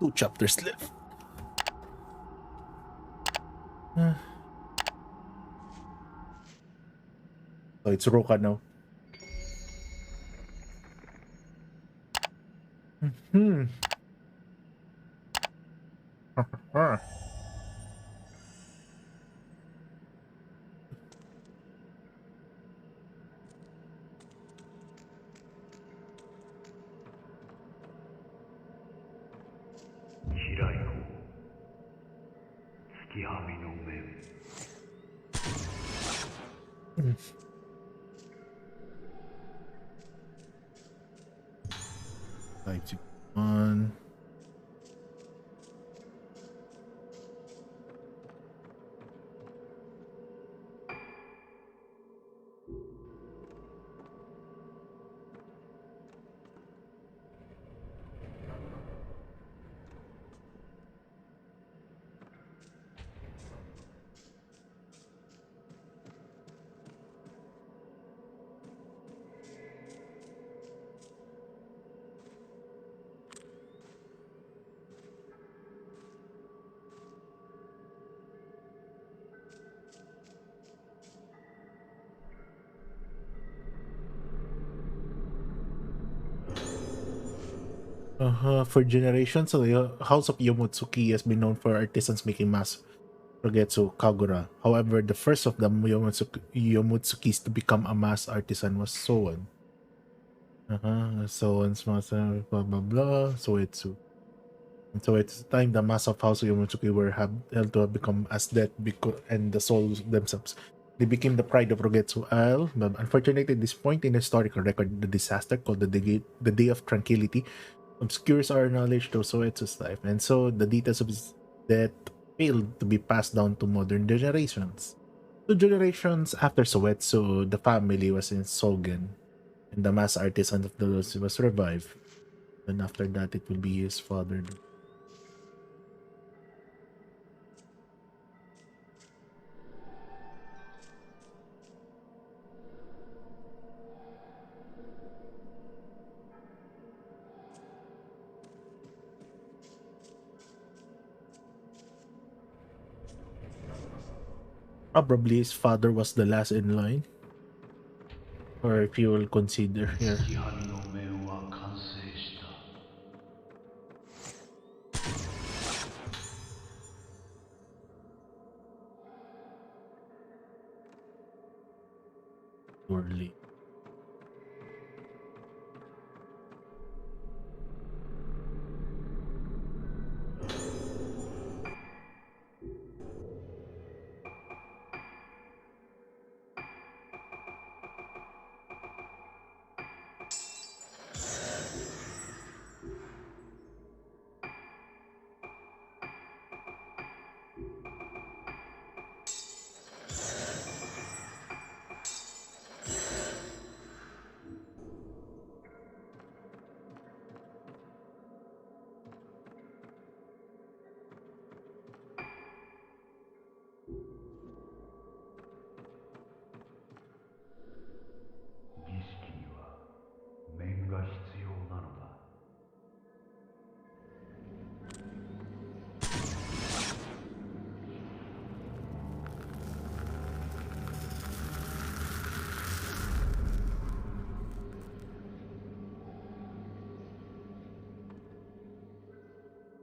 2 chapters left. So it's Ruka now. Hmm. Five, six, one. For generations, so the House of Yomotsuki has been known for artisans making mass Rogetsu Kagura. However, the first of the Yomotsukis to become a mass artisan was Soan. Soan's master, blah blah blah, Soetsu. And so it's time the mass of House of Yomotsuki were held to have become as death and the souls themselves. They became the pride of Rogetsu Isle, but unfortunately at this point in the historical record, the disaster called the Day of Tranquility obscures our knowledge to Soetsu's life, and so the details of his death failed to be passed down to modern generations. 2 generations after Soetsu, the family was in Sogen, and the mass artisan of the Luz was revived. And after that, it will be his father. Probably his father was the last in line, or if you will consider here. Surely.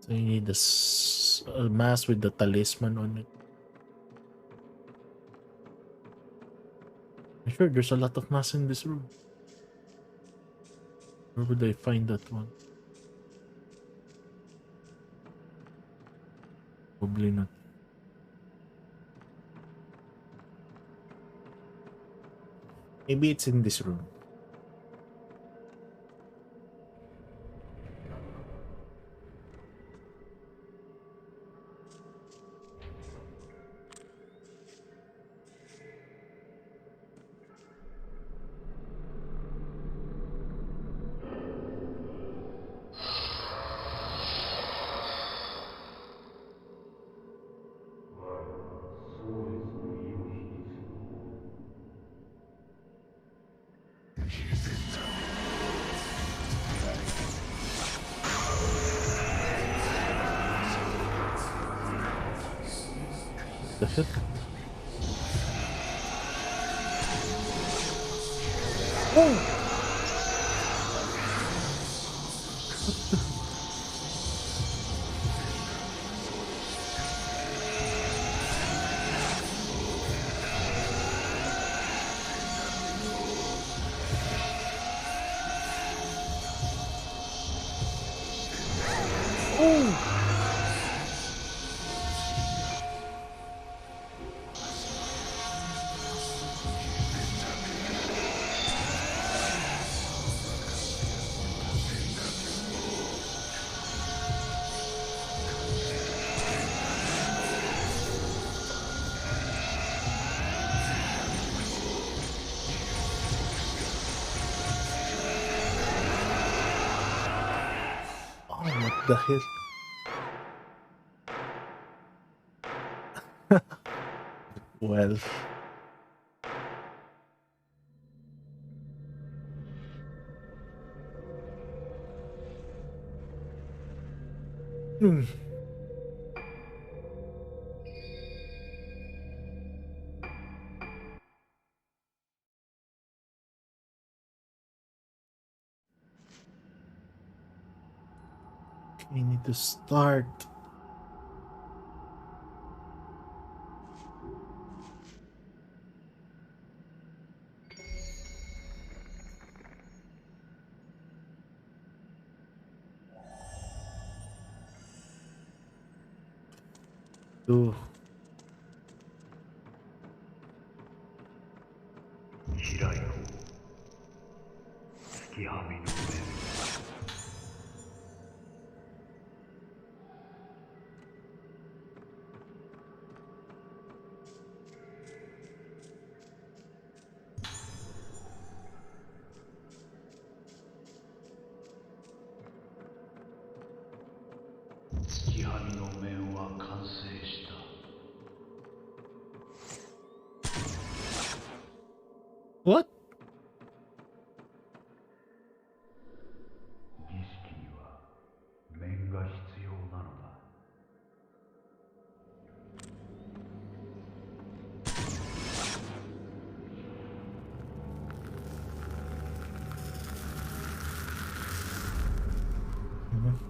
So you need a mask with the talisman on it. I'm sure there's a lot of masks in this room. Where would I find that one? Probably not. Maybe it's in this room. The hell? Oh! Oh! Oh, what the hell? Well, hmm. We need to start. To 開こう月はみの面月はみの面は完成した what? 儀式には面が必要なのだ Mhm.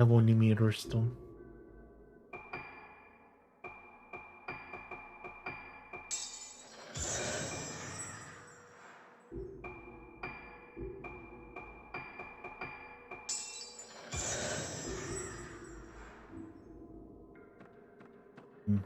Have only mirror stone. Hmm.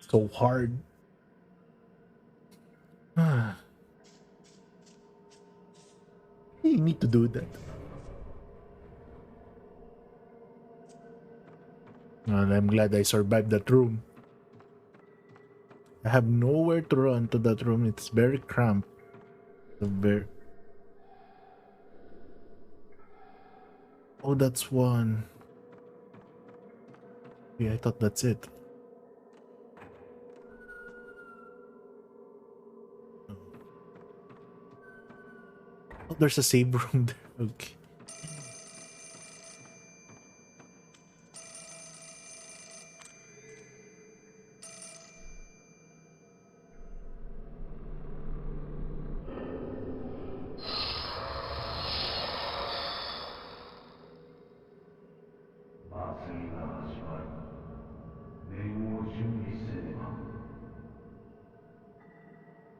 So hard. You need to do that. And I'm glad I survived that room. I have nowhere to run to that room. It's very cramped. Very... Oh, that's one. Yeah, I thought that's it. Oh, there's a save room there. Okay.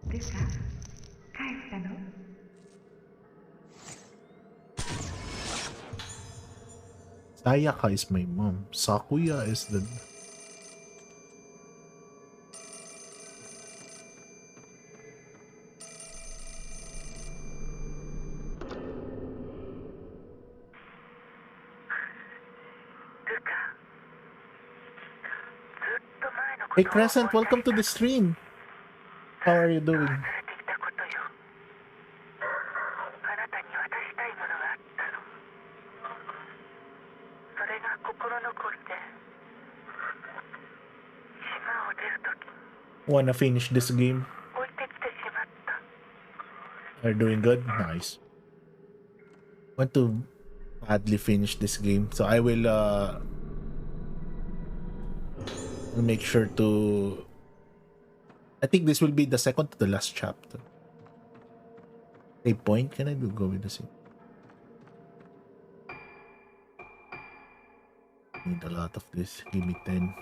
Ruka, 帰ったの？ Sayaka is my mom. Sakuya is the... Hey Crescent, welcome to the stream. How are you doing? 忘れていたことよ。あなたに渡したいものがあったの。それが心残りで島を出るとき、置いてきてしまった。 Wanna finish this game? Are you doing good? Nice. Want to badly finish this game, so I will make sure to... I think this will be the second to the last chapter. Save point? Can I do go with the same? Need a lot of this. Give me 10.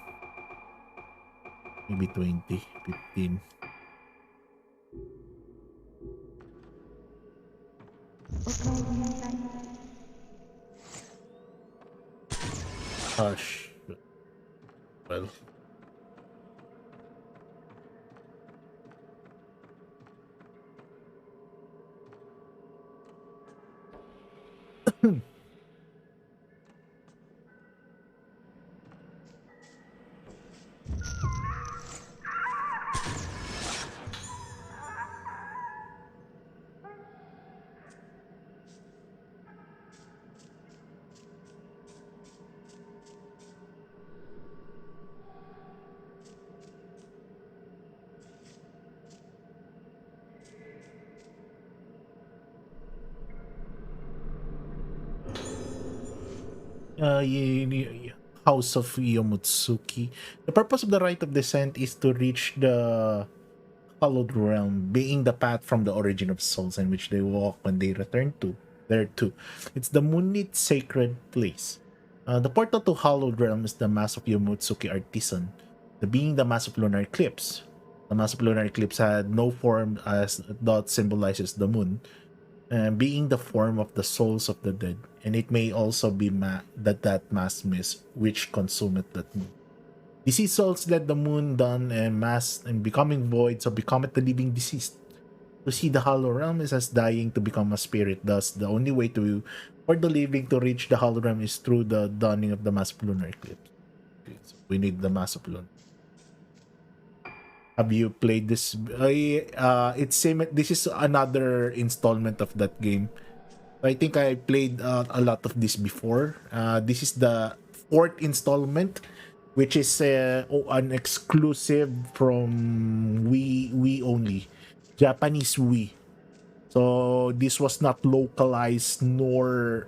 Maybe 20, 15. Hush. Well. House of Yomotsuki. The purpose of the rite of descent is to reach the hallowed realm, being the path from the origin of souls in which they walk when they return to there too. It's the Munit sacred place. The portal to hallowed realm is the mass of Yomotsuki artisan, the being the mass of lunar eclipse. The mass of lunar eclipse had no form as dot symbolizes the moon, being the form of the souls of the dead, and it may also be that mass mist which consumeth that moon. Deceased souls let the moon dawn and mass and becoming void, so becometh the living deceased. To see the hollow realm is as dying to become a spirit. Thus, the only way for the living to reach the hollow realm is through the dawning of the massive lunar eclipse. Okay, so we need the massive lunar. Have you played this? It's same. This is another installment of that game. I think I played a lot of this before. This is the fourth installment, which is an exclusive from Wii only, Japanese Wii. So this was not localized nor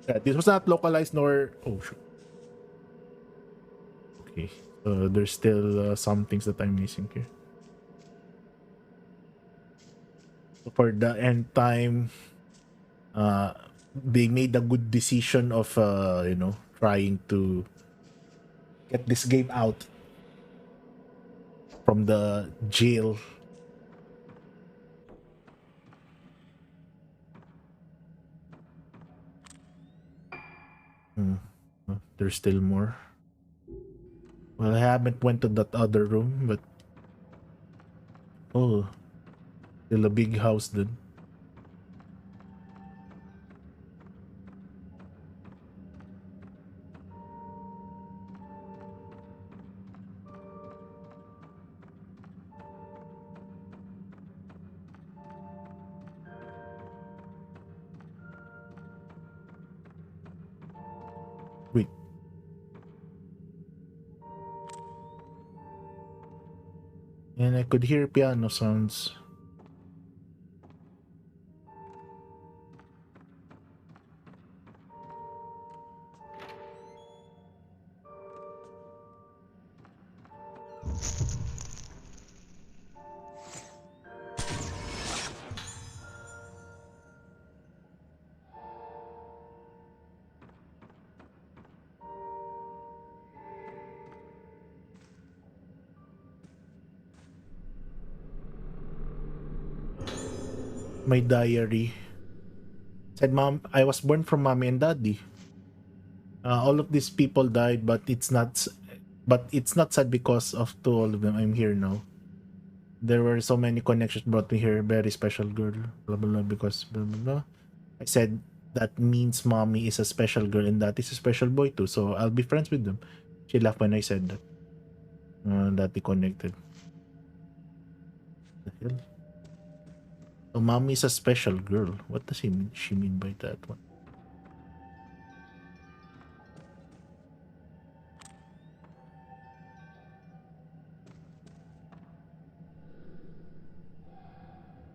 oh shoot. Okay, so there's still some things that I'm missing here. So for the end time, they made a good decision of trying to get this game out from the jail. There's still more. Well, I haven't went to that other room, but oh, still a big house then. Wait. And I could hear piano sounds. My diary said, "Mom, I was born from mommy and daddy. All of these people died, but it's not sad because of to all of them. I'm here now. There were so many connections brought me here. Very special girl. Blah blah blah. Because blah blah blah." I said that means mommy is a special girl and that is a special boy too. So I'll be friends with them. She laughed when I said that. That they connected. The hell? So mommy is a special girl. What does she mean by that one?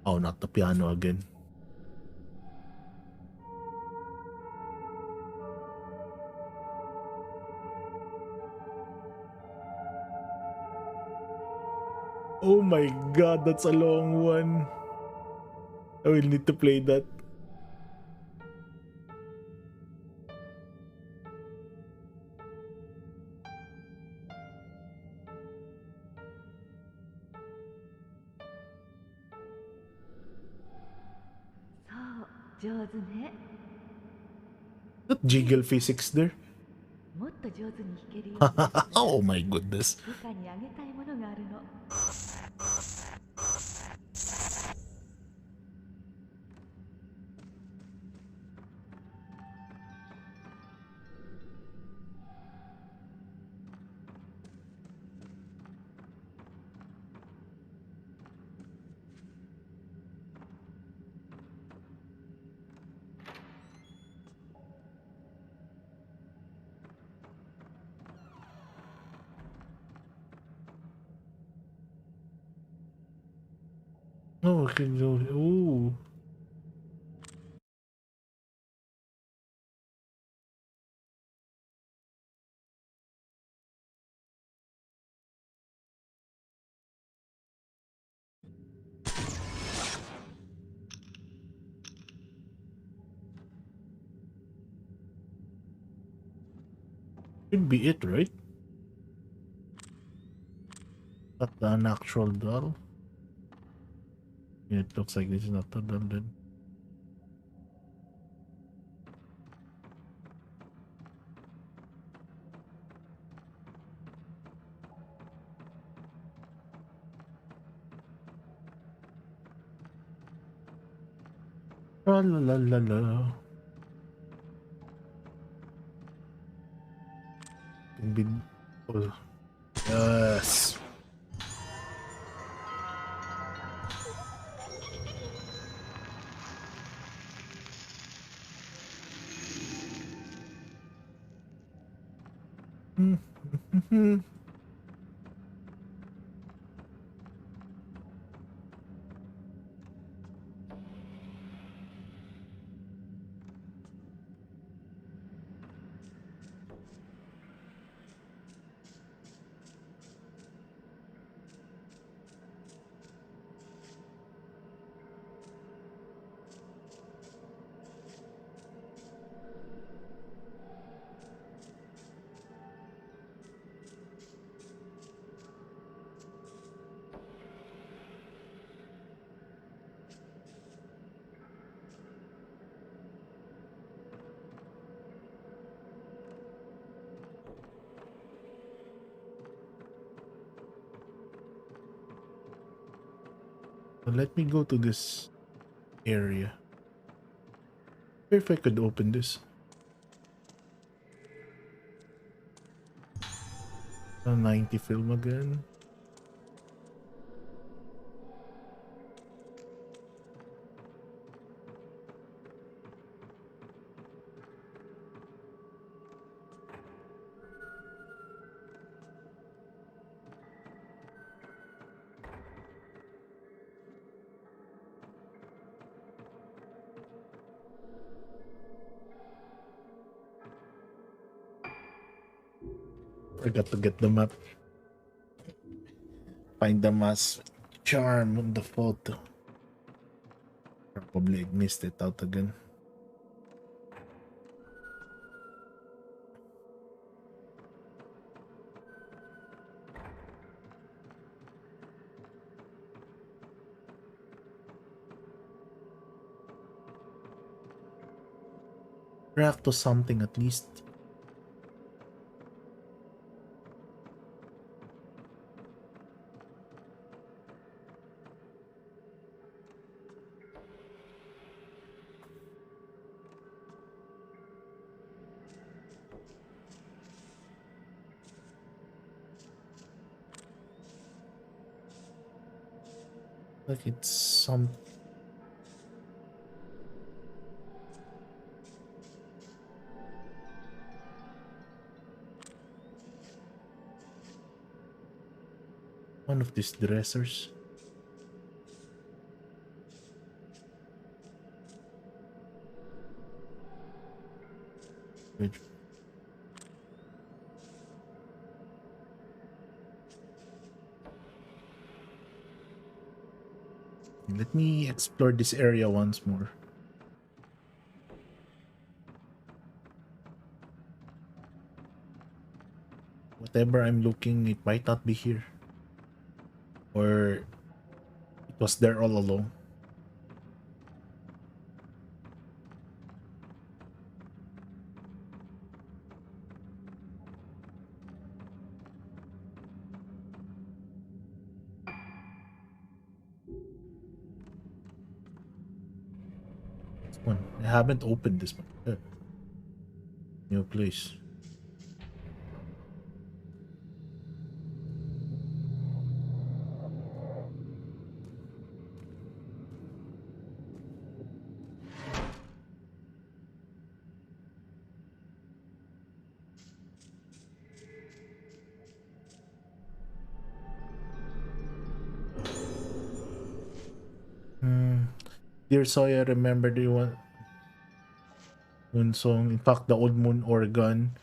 Oh, not the piano again. Oh my god, that's a long one. I will need to play that. That jiggle physics there. Oh my goodness. Oh, okay. Ooh. Should be it, right? Not an actual doll. Yeah, it looks like this is not a doll then. La la la la la. Can be. Oh, yes. But let me go to this area. If I could open this. 90 film again. Forgot to get the map. Find the mask charm on the photo. Probably missed it out again. Craft to something at least. Like it's some. One of these dressers. Wait. Let me explore this area once more. Whatever I'm looking, it might not be here. Or it was there all along. This one. I haven't opened this one. New place. Dear Sawyer, remember the one moon song? In fact, the old moon organ.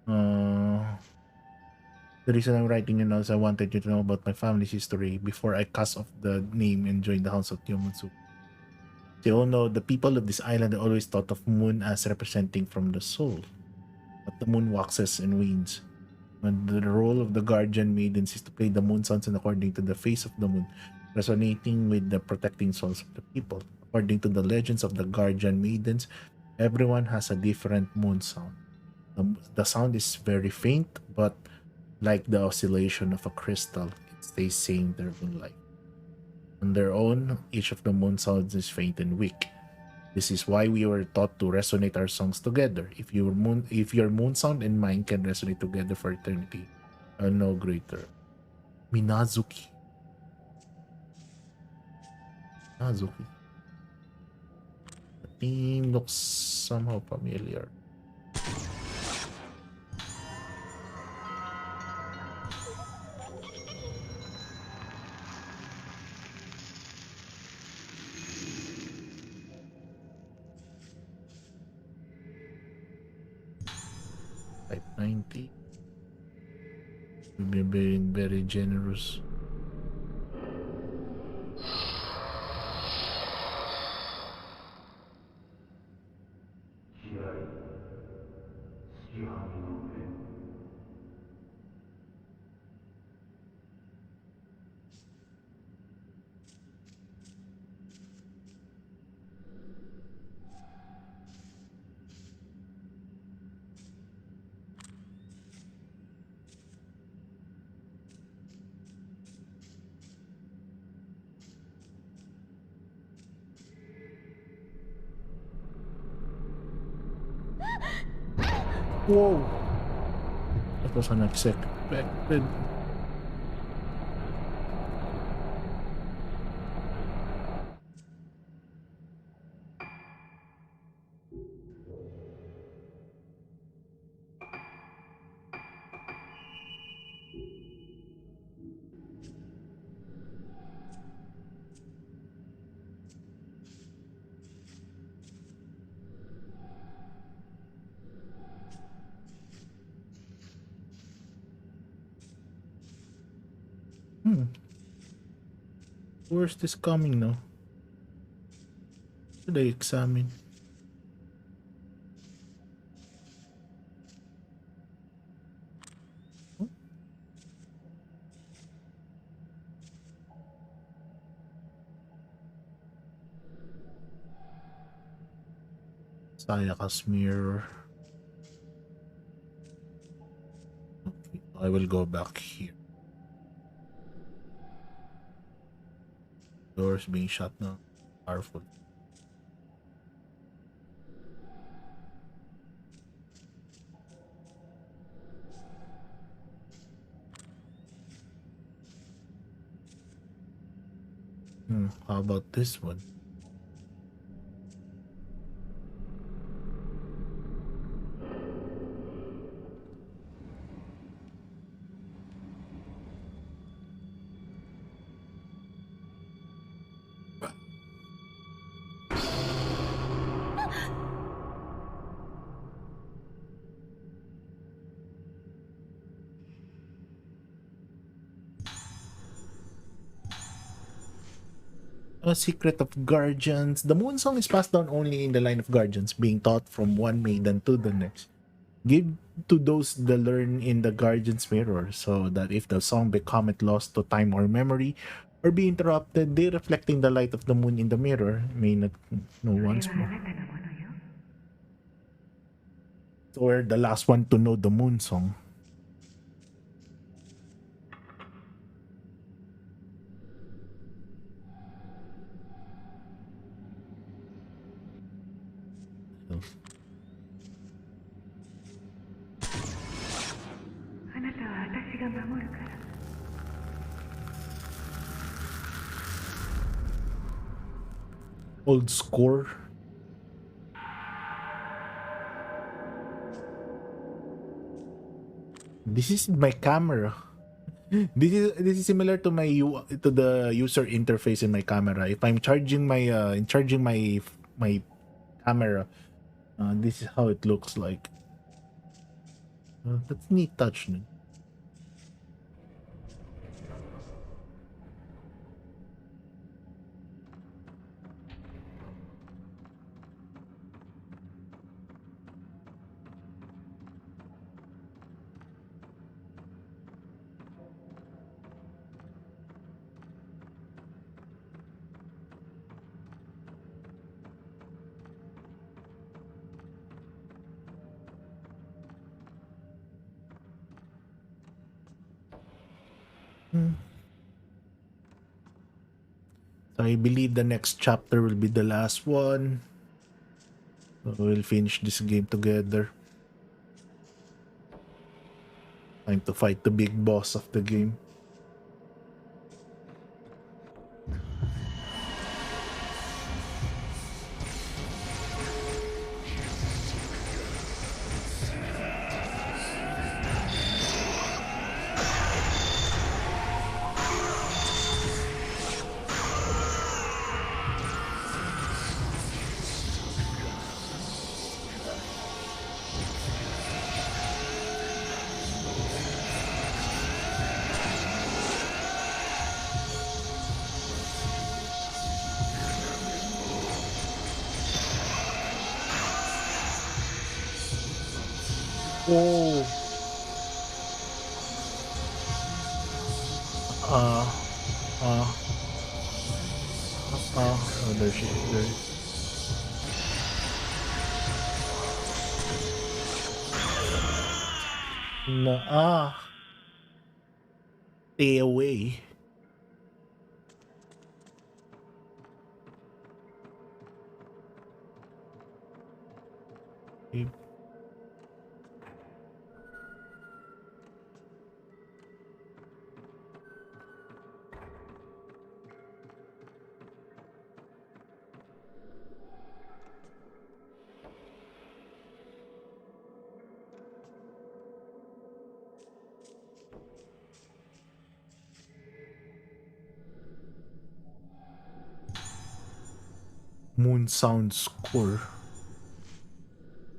The reason I'm writing it now is I wanted you to know about my family's history before I cast off the name and joined the House of Kyomatsu. So, you all know the people of this island always thought of moon as representing from the soul. But the moon waxes and wanes. And the role of the guardian maidens is to play the moon sounds and according to the face of the moon, resonating with the protecting souls of the people. According to the legends of the guardian maidens, everyone has a different moon sound. The sound is very faint, but like the oscillation of a crystal, it stays same their whole life. On their own, each of the moon sounds is faint and weak. This is why we were taught to resonate our songs together. If your moon sound and mine can resonate together for eternity, no greater. Minazuki. Minazuki. The name looks somehow familiar. Type 90. We're being very generous. Whoa! That was unexpected. Hmm. Where's this coming now? Should I examine? Oh, Sayaka's mirror. Okay, I will go back here. Doors being shut now. Powerful. How about this one? A secret of guardians. The moon song is passed down only in the line of guardians, being taught from one maiden to the next. Give to those that learn in the guardian's mirror, so that if the song becometh lost to time or memory, or be interrupted, they reflecting the light of the moon in the mirror may not know それ once はあ more. なたのものよ。 Or the last one to know the moon song. So, あなたは私が守るから。 old score. This is my camera. This is similar to to the user interface in my camera. If I'm charging my camera, this is how it looks like. That's neat touch. No? Hmm. So I believe the next chapter will be the last one. So we'll finish this game together. Time to fight the big boss of the game. Oh. Uh, uh, oh, there she is. There. No, stay away. Okay. Moon Sound Score.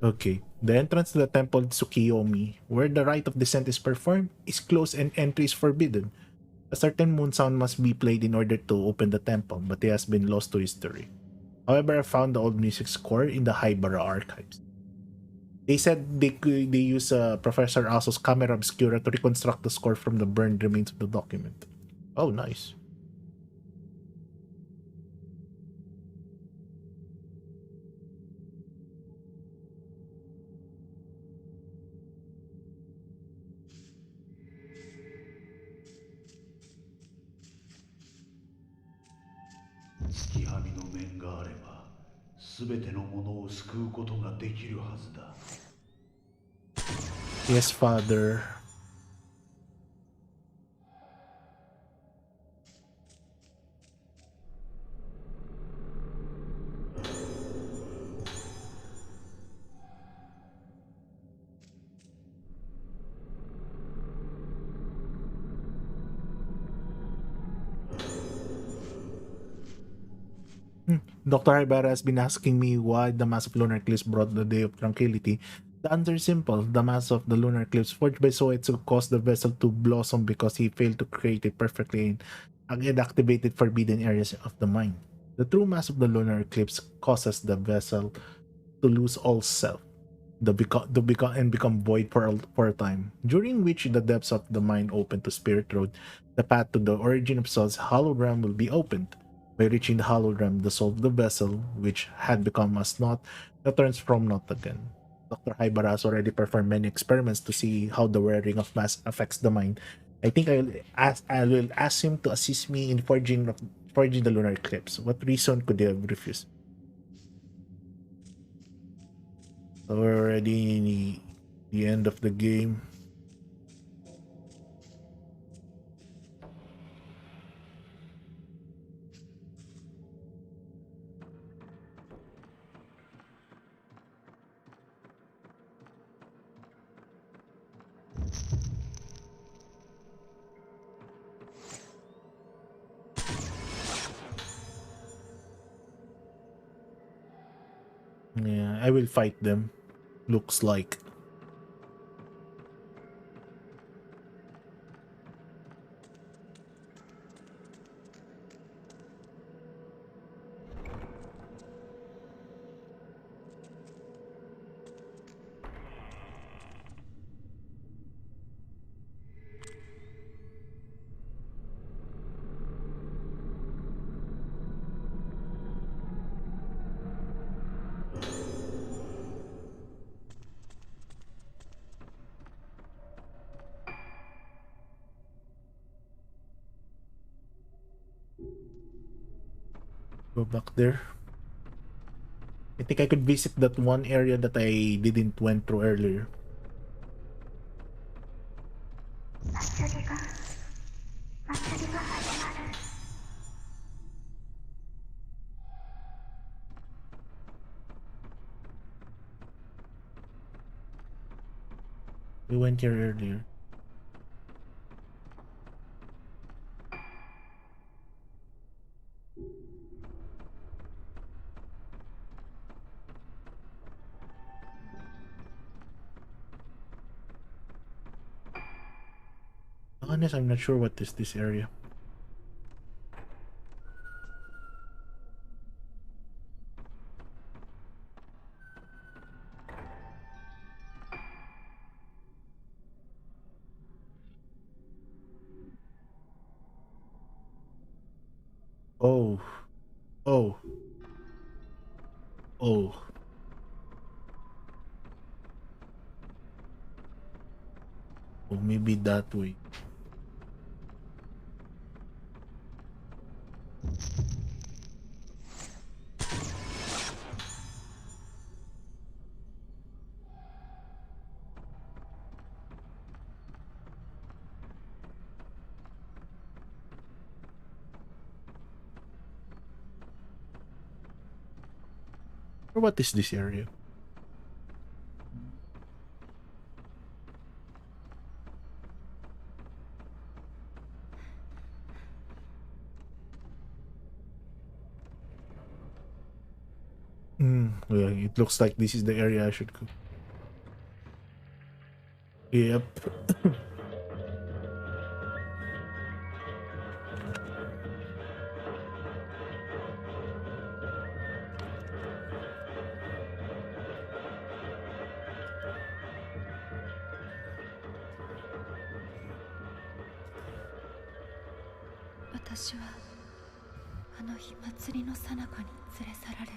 Okay. The entrance to the temple Tsukiyomi, where the rite of descent is performed, is closed and entry is forbidden. A certain moon sound must be played in order to open the temple, but it has been lost to history. However, I found the old music score in the Haibara archives. They said they use Professor Aso's camera obscura to reconstruct the score from the burned remains of the document. Oh, nice. Yes, father. Dr. Ibarra has been asking me why the mass of lunar eclipse brought the day of tranquility. The answer is simple. The mass of the lunar eclipse forged by Soetsu caused the vessel to blossom because he failed to create it perfectly and activated forbidden areas of the mind. The true mass of the lunar eclipse causes the vessel to lose all self, and become void for a time, during which the depths of the mind open to spirit road. The path to the origin of soul's hollow realm will be opened. By reaching the hollow realm, the soul of the vessel, which had become as naught, returns from naught again. Dr. Haibara has already performed many experiments to see how the wearing of mass affects the mind. I will ask him to assist me in forging the lunar eclipse. What reason could they have refused? So we're already in the end of the game. Yeah, I will fight them. Looks like. Go back there. I think I could visit that one area that I didn't went through earlier. 祭りが祭りが始まる。 We went here earlier. Honest, I'm not sure what is this area. Oh, oh, oh. Oh, maybe that way. Or what is this area? Yeah, it looks like this is the area I should go. Yep. 私はあの日祭りの最中に連れ去られ、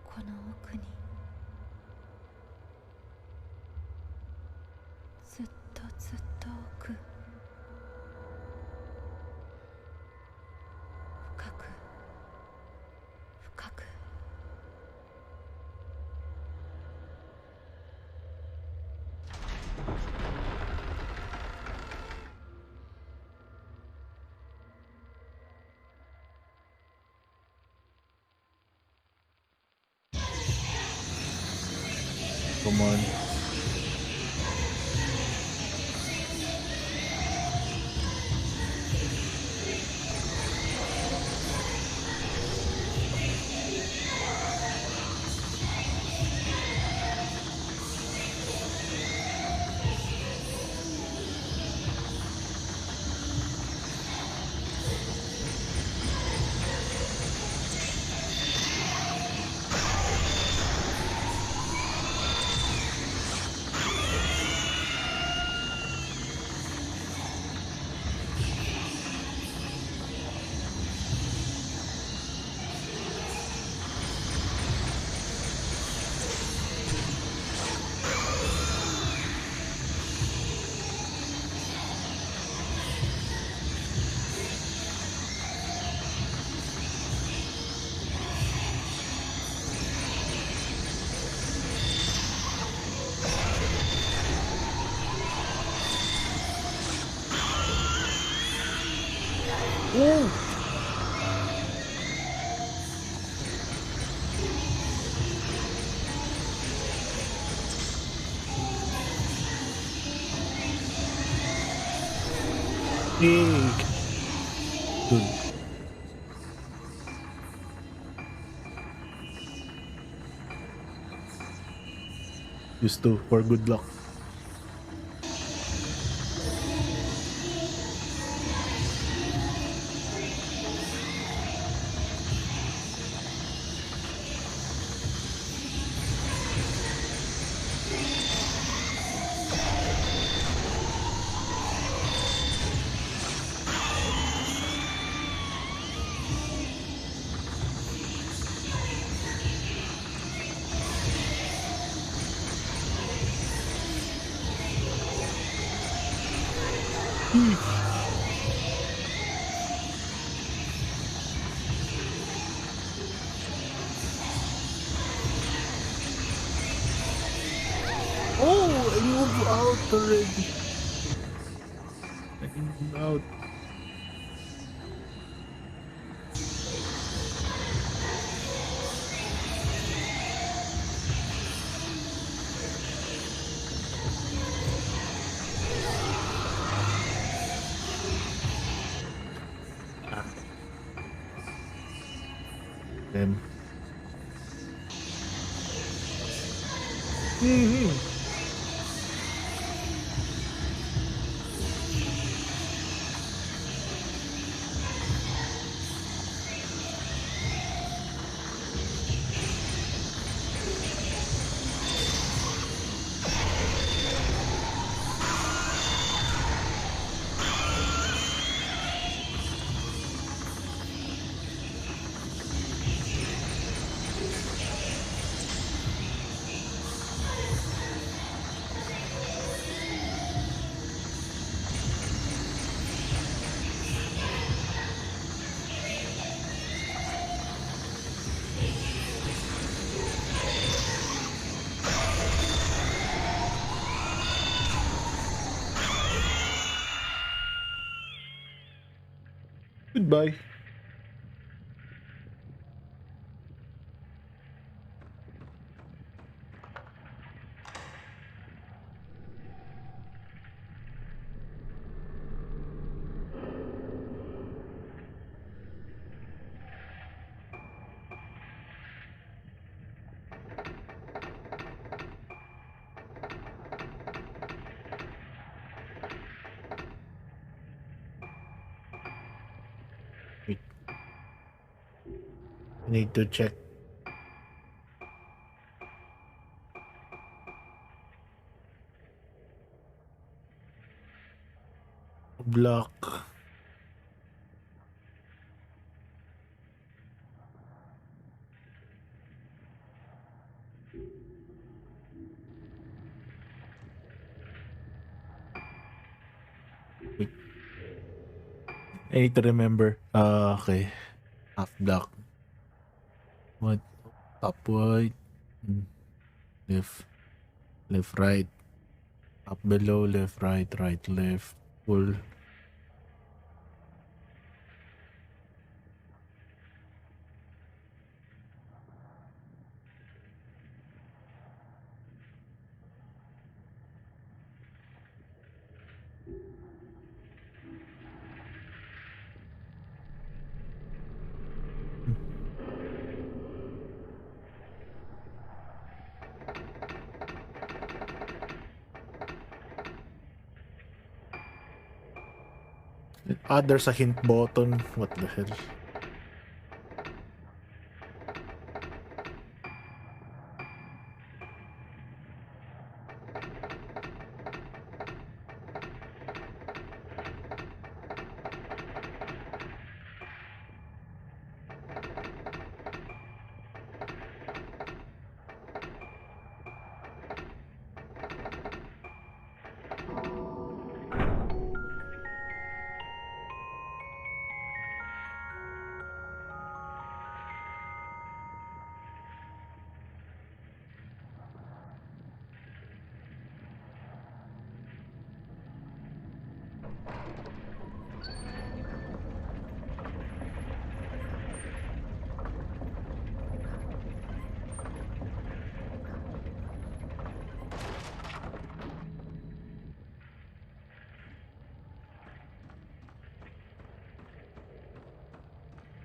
この奥にずっとずっと奥、深く深くCome on. Oh! Big. Good. Used to for good luck. Oh, I moved out already. I moved out. Ah, them. Mm-hmm. Goodbye. Need to check. Block. Wait. I need to remember. Okay. Half block. What? Top right. Mm, Left. Left right. Up below. Left right. Right left. Full. There's a hint button. What the hell?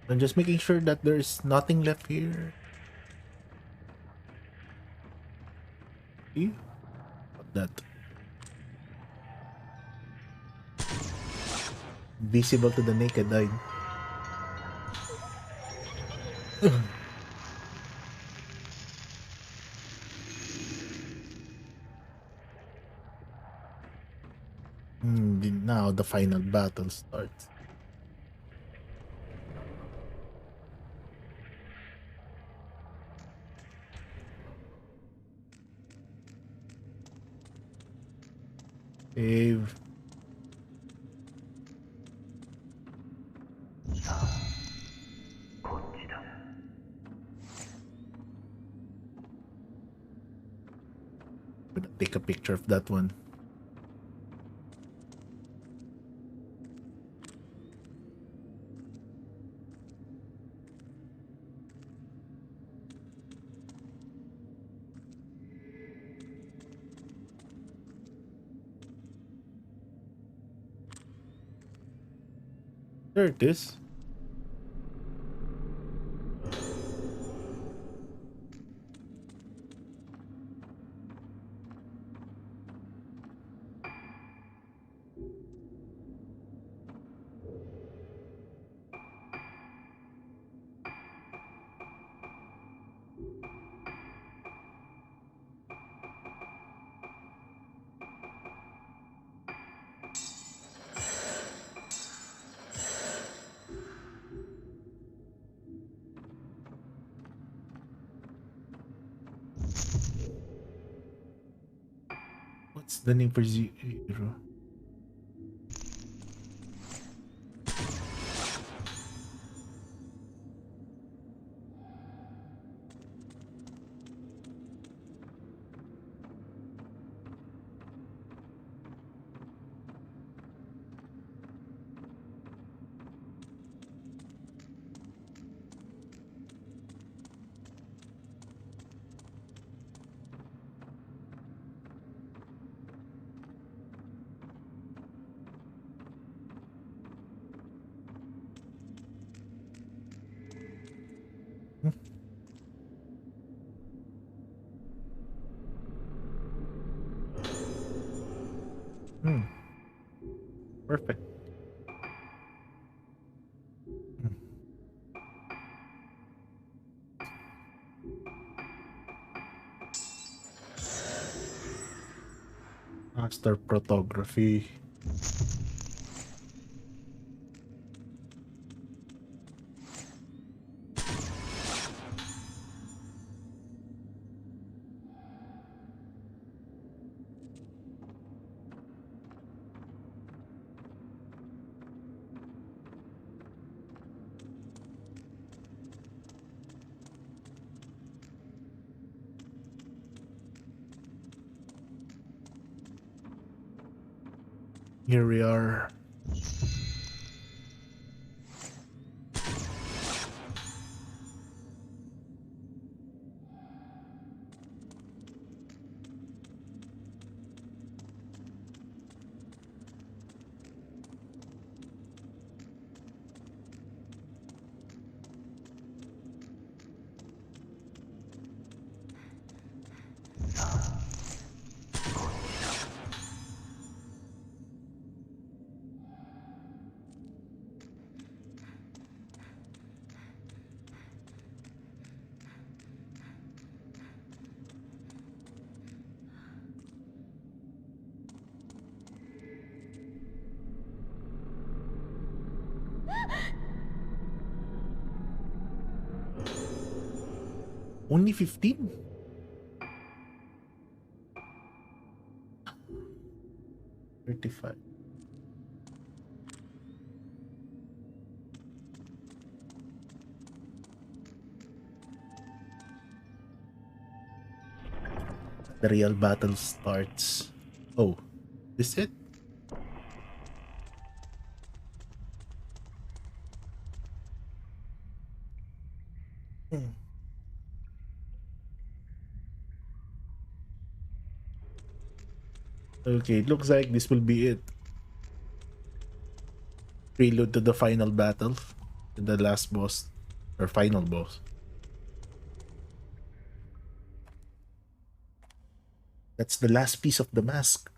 I'm just making sure that there's nothing left here. See? What that? Visible to the naked eye. Now the final battle starts. Save. Gonna take a picture of that one. There it is. What's the name for zero? Hmm. Perfect. Master photography. Here we are. Only 15? 35. The real battle starts. Oh, this it? Hmm. Okay, it looks like this will be it. Prelude to the final battle. The last boss. Or final boss. That's the last piece of the mask.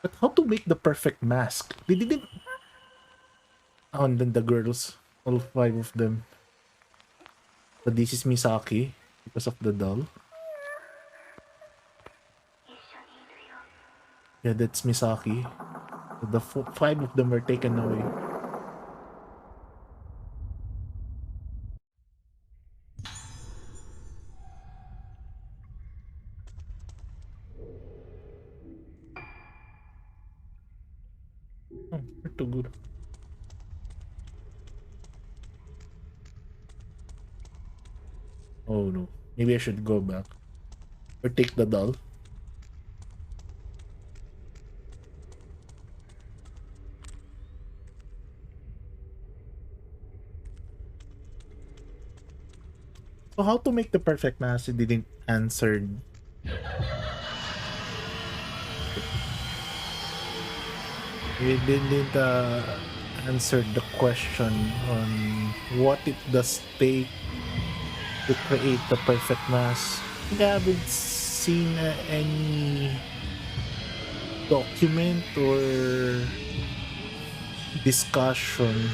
But how to make the perfect mask? They didn't. Oh, and then the girls, all 5 of them. But this is Misaki because of the doll. Yeah, that's Misaki. So the 5 of them were taken away. Oh, we're too good. Oh no. Maybe I should go back. Or take the doll. So how to make the perfect mask? It didn't answer. We didn't answer the question on what it does take to create the perfect mass. I think I haven't seen any document or discussion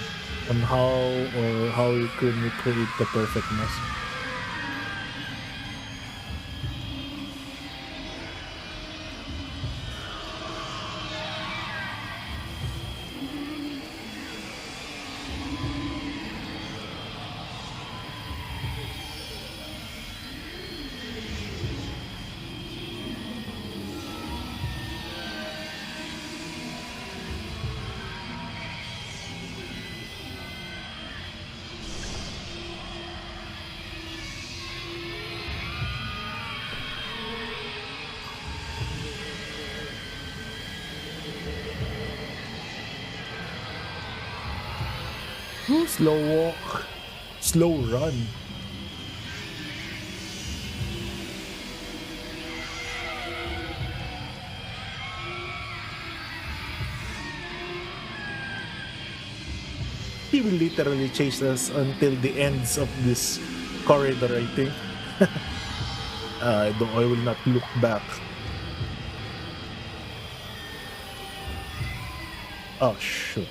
on how you can recreate the perfect mass. Slow walk, slow run. He will literally chase us until the ends of this corridor, I think. I will not look back. Oh, shoot.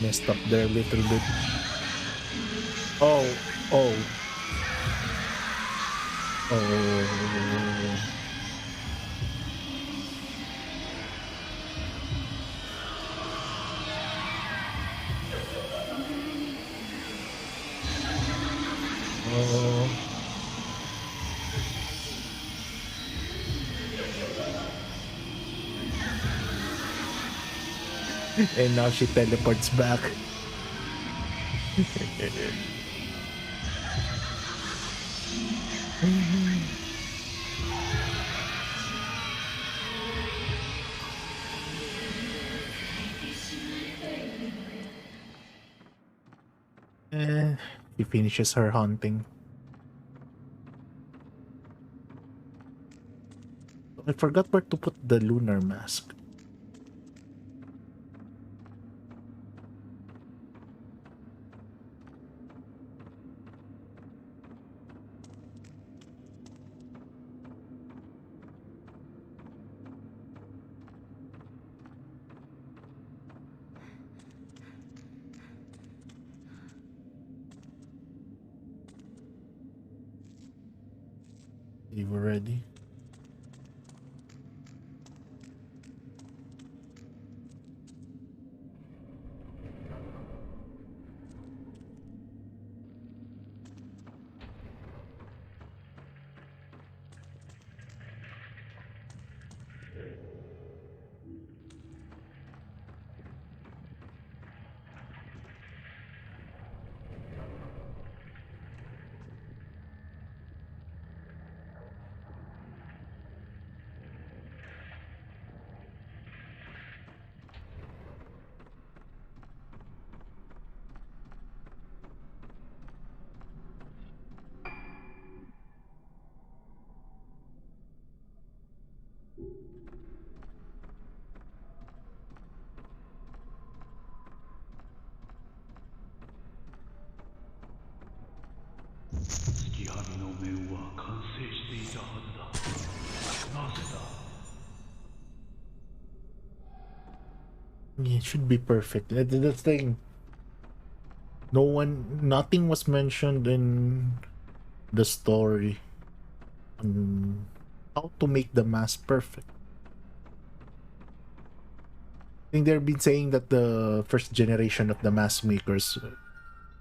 Messed up there a little bit. Oh, oh. Oh. Oh. And now she teleports back. She finishes her hunting. I forgot where to put the lunar mask. You were ready? Yeah, it should be perfect. That's the thing. Nothing was mentioned in the story on how to make the mask perfect. I think they've been saying that the first generation of the mask makers,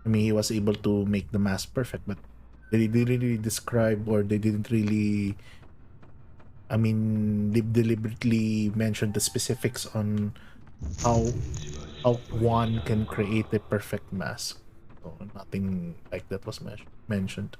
I mean, he was able to make the mask perfect, but they didn't really describe, or they didn't really, I mean, they deliberately mention the specifics on how one can create a perfect mask. So nothing like that was mentioned.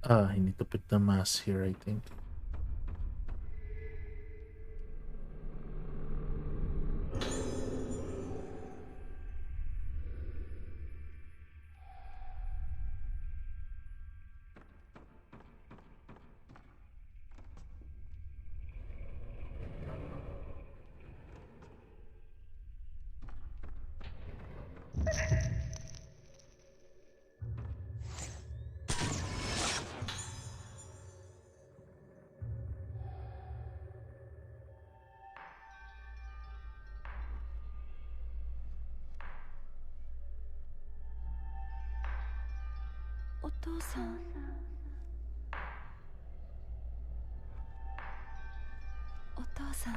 I need to put the mask here, I think.お父さん。お父さん。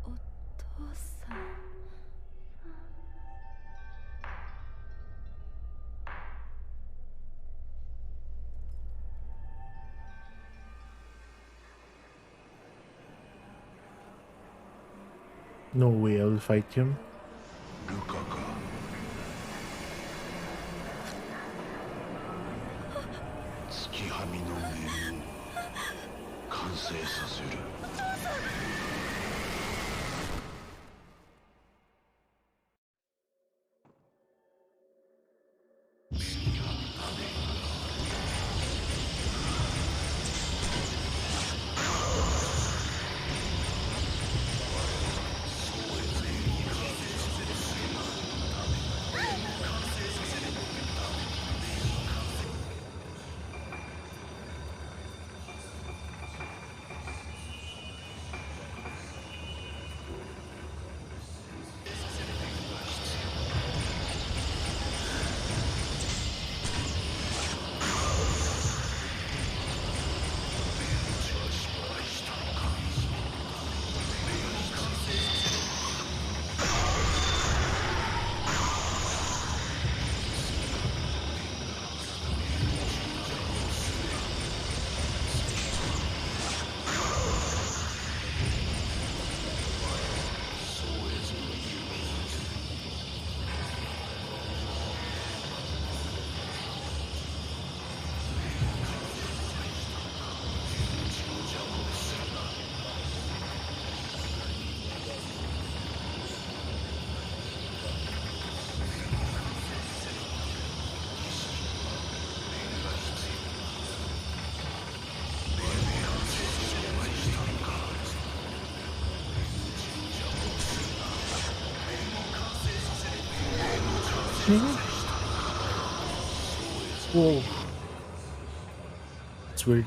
お父さん。No way I'll fight him. ルカか。月はみの面を完成させる。Whoa. It's weird.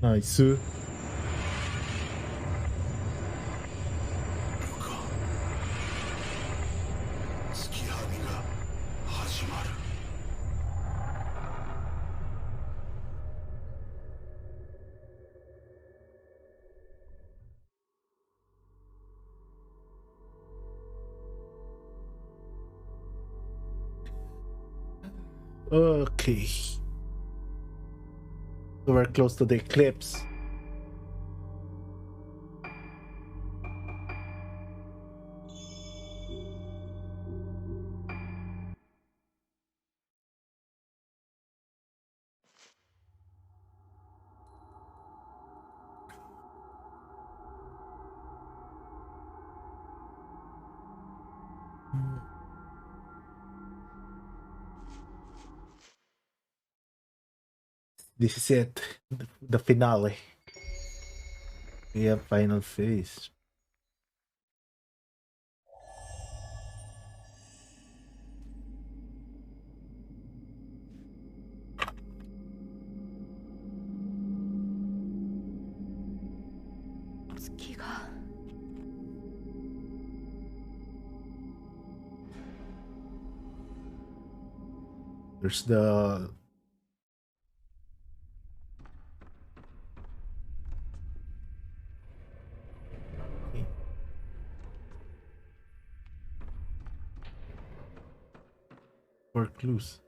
Nice. ルカ。月はみが始まる。Okay. So we're close to the eclipse. This is it. The finale. We have final phase. There's the okay. Four clues.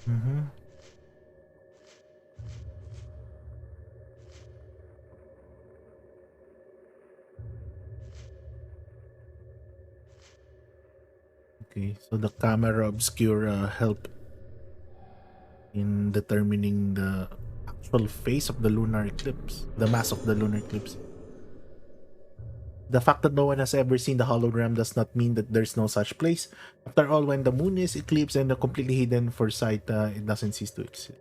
Mm-hmm. Okay, so the camera obscura help in determining the actual phase of the lunar eclipse, the mass of the lunar eclipse. The fact that no one has ever seen the hologram does not mean that there's no such place. After all, when the moon is eclipsed and completely hidden for sight, it doesn't cease to exist.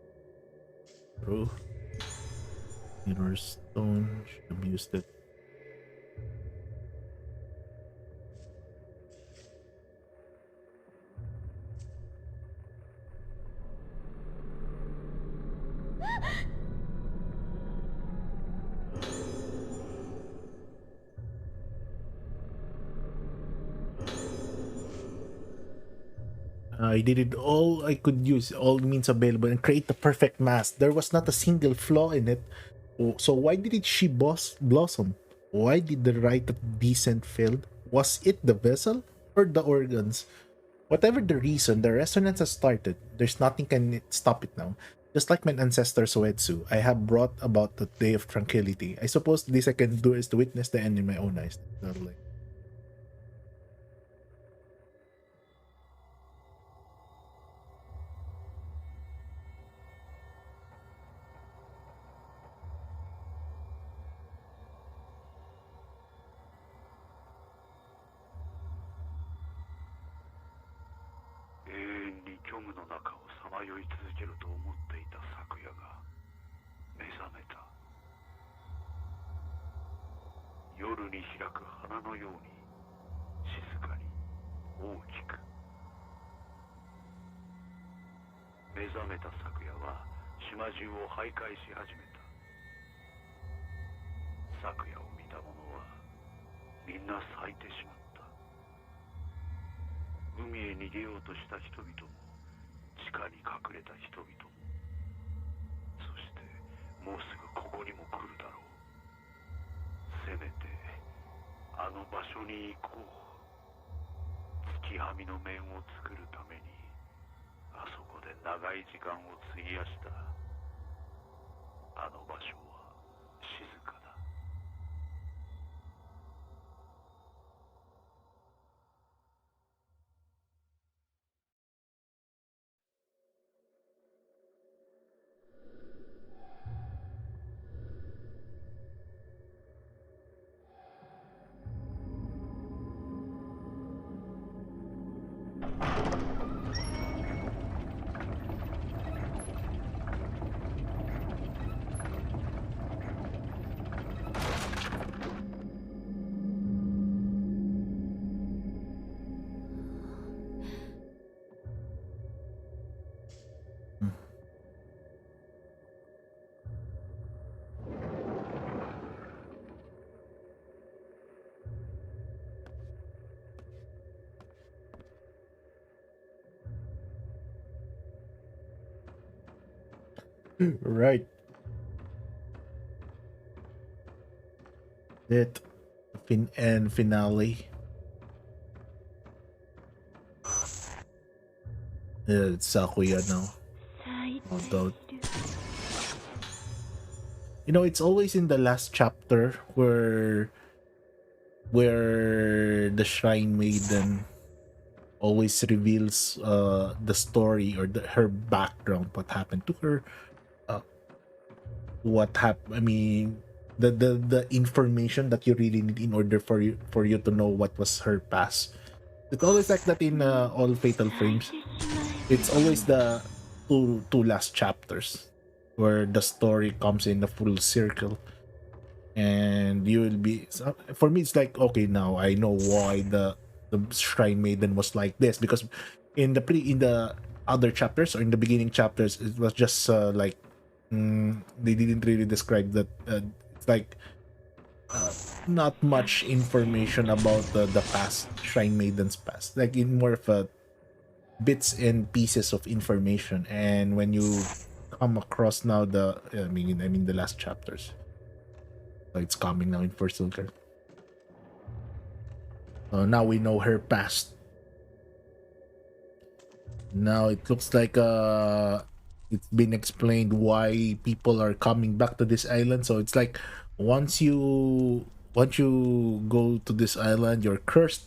True. Mirror stone. Should have used it. I did it all I could use, all means available, and create the perfect mask. There was not a single flaw in it. So why did she blossom? Why did the rite of descent fail? Was it the vessel or the organs? Whatever the reason, the resonance has started. There's nothing can stop it now. Just like my ancestor Soetsu, I have brought about the day of tranquility. I suppose this I can do is to witness the end in my own eyes. Like,虚無の中をさまよい続けると思っていた昨夜が目覚めた。夜に開く花のように静かに大きく。目覚めた昨夜は島中を徘徊し始めた。昨夜を見た者はみんな咲いてしまった。海へ逃げようとした人々も地下に隠れた人々も、そしてもうすぐここにも来るだろう。せめてあの場所に行こう。月はみの面を作るためにあそこで長い時間を費やした。あの場所は静かだ。right. It and finale. It's Sakuya now. Although, you know, it's always in the last chapter where where the Shrine Maiden always reveals the story or her background, what happened to her, uh, what happened. I mean, the information that you really need in order for you to know what was her past. It's always like that in all Fatal Frames. It's always the two last chapters where the story comes in a full circle, and you will be. So for me, it's like, okay, now I know why the Shrine Maiden was like this, because in the other chapters or in the beginning chapters, it was just like they didn't really describe that. It's like uh, not much information about the past, Shrine Maiden's past, like in more of a bits and pieces of information. And when you come across now I mean the last chapters, so it's coming now in first circle. So now we know her past. Now it looks like it's been explained why people are coming back to this island. So it's like once you go to this island, you're cursed,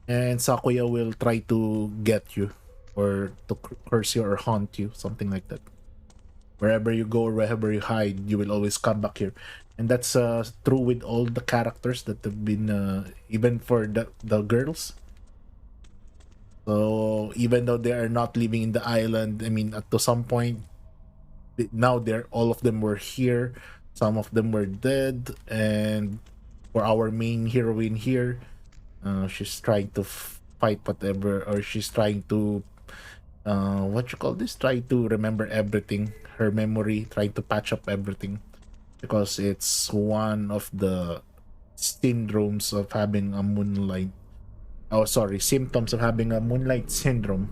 and Sakuya will try to get you or to curse you or haunt you, something like that. Wherever you go or wherever you hide, you will always come back here. And that's true with all the characters that have been even for the girls. So even though they are not living in the island, I mean, to some point, now they're all of them were here. Some of them were dead, and for our main heroine here, she's trying to fight whatever, or she's trying to what you call this? Try to remember everything, her memory, trying to patch up everything, because it's one of the syndromes of having a moonlight. Oh, sorry, symptoms of having a moonlight syndrome.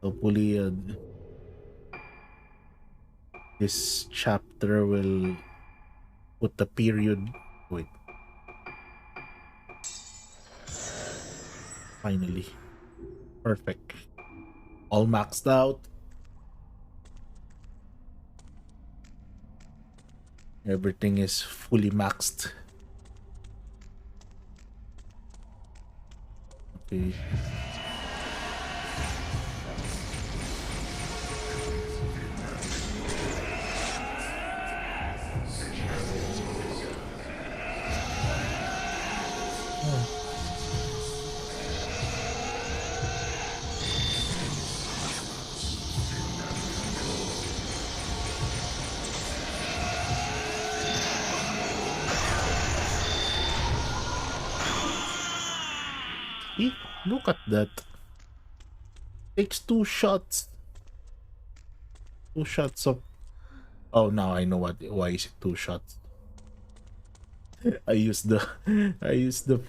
Hopefully, this chapter will put the period. Wait. Finally. Perfect. All maxed out. Everything is fully maxed. Okay. See? Look at that. Takes two shots. Two shots of. Oh, now I know why is it two shots. I use the I use the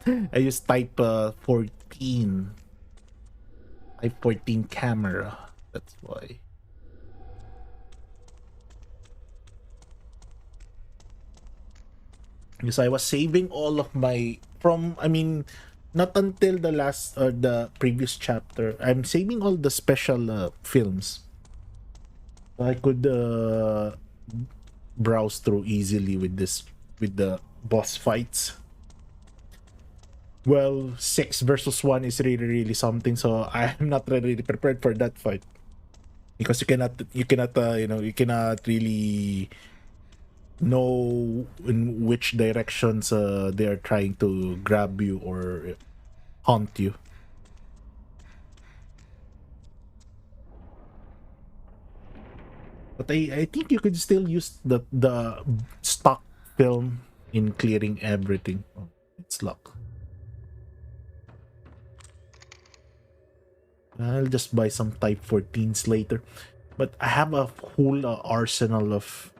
I use type 14. Type 14 camera. That's why. Because I was saving all of my not until the last or the previous chapter. I'm saving all the special films, so I could browse through easily with the boss fights. Well, 6 versus 1 is really something, so I'm not really prepared for that fight, because you cannot really know in which directions they are trying to grab you or haunt you. But I think you could still use the stock film in clearing everything. Oh, it's luck. I'll just buy some Type 14s later. But I have a whole arsenal of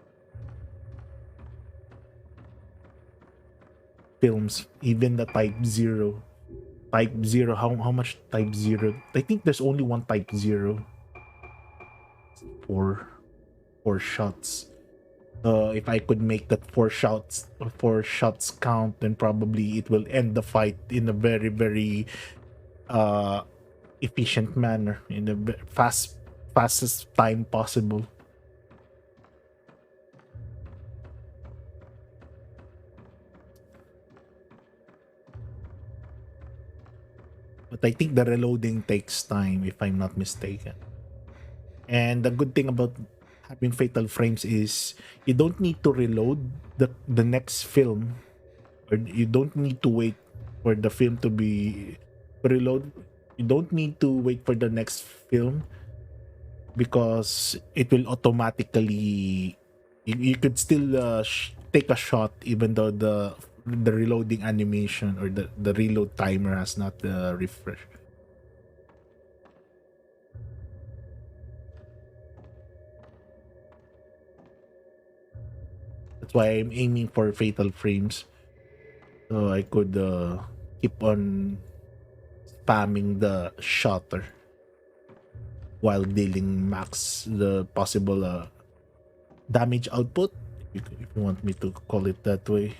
films, even the Type 0. Type 0, how much Type 0? I think there's only one Type 0. Four shots. If I could make that four shots count, then probably it will end the fight in a very, very efficient manner, in the fastest time possible. But I think the reloading takes time, if I'm not mistaken. And the good thing about having fatal frames is you don't need to reload the next film, or you don't need to wait for the film to be reload. You don't need to wait for the next film because it will automatically you could still take a shot even though the reloading animation or the reload timer has not refreshed. That's why I'm aiming for fatal frames so I could keep on spamming the shutter while dealing max the possible damage output, if you want me to call it that way.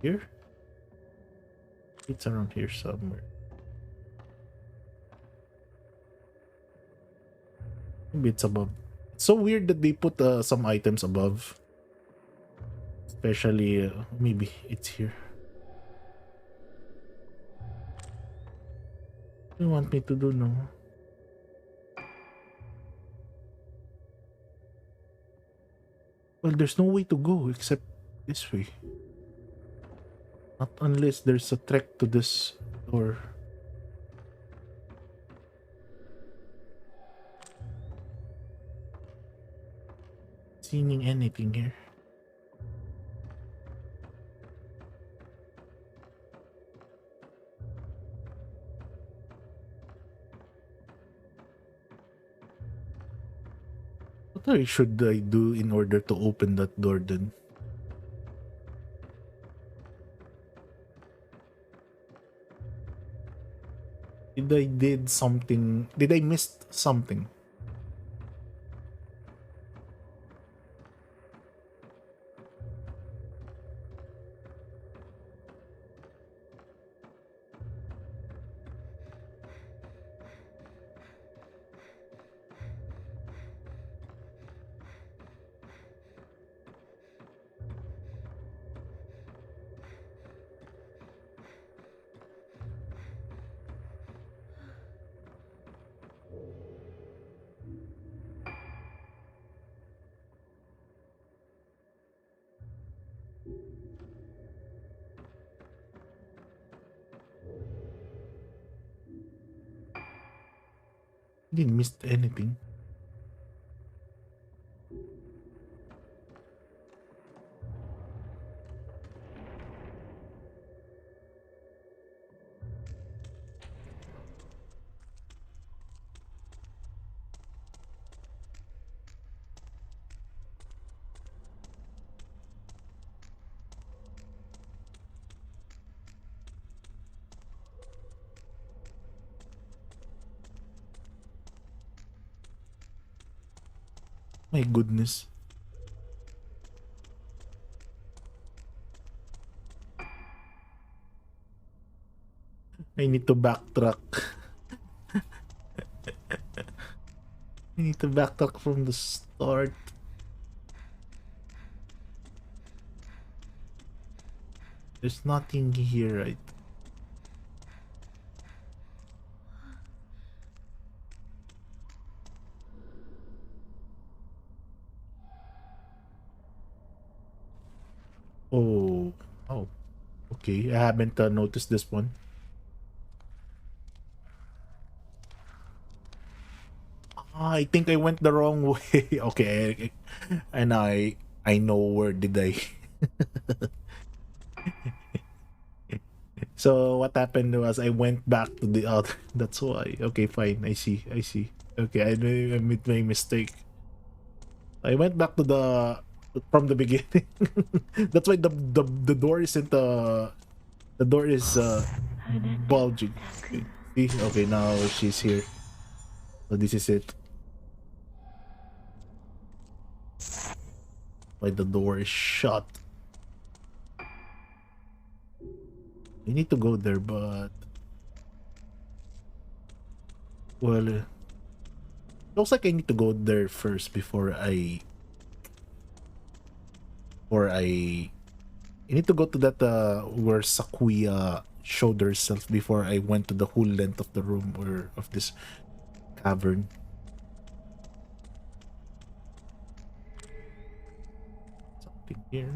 Here? It's around here somewhere. Maybe it's above. It's so weird that they put some items above. Especially, maybe it's here. What do you want me to do now? Well, there's no way to go except this way. Not unless there's a trek to this door. Seeing anything here? What should I do in order to open that door then? Did I miss something? Didn't miss anything. My goodness. I need to backtrack. I need to backtrack from the start. There's nothing here, right? Oh, oh, okay. I haven't noticed this one. I think I went the wrong way. Okay, and I know where did I. So what happened was I went back to the other. That's why. Okay, fine. I see. I see. Okay, I made my mistake. I went back to the from the beginning. That's why the door isn't the door is bulging. Okay. See? Okay, now she's here. So this is it. Why the door is shut. I need to go there, but well, looks like I need to go there first before I I need to go to that where Sakuya showed herself before I went to the whole length of the room or of this cavern. Something here.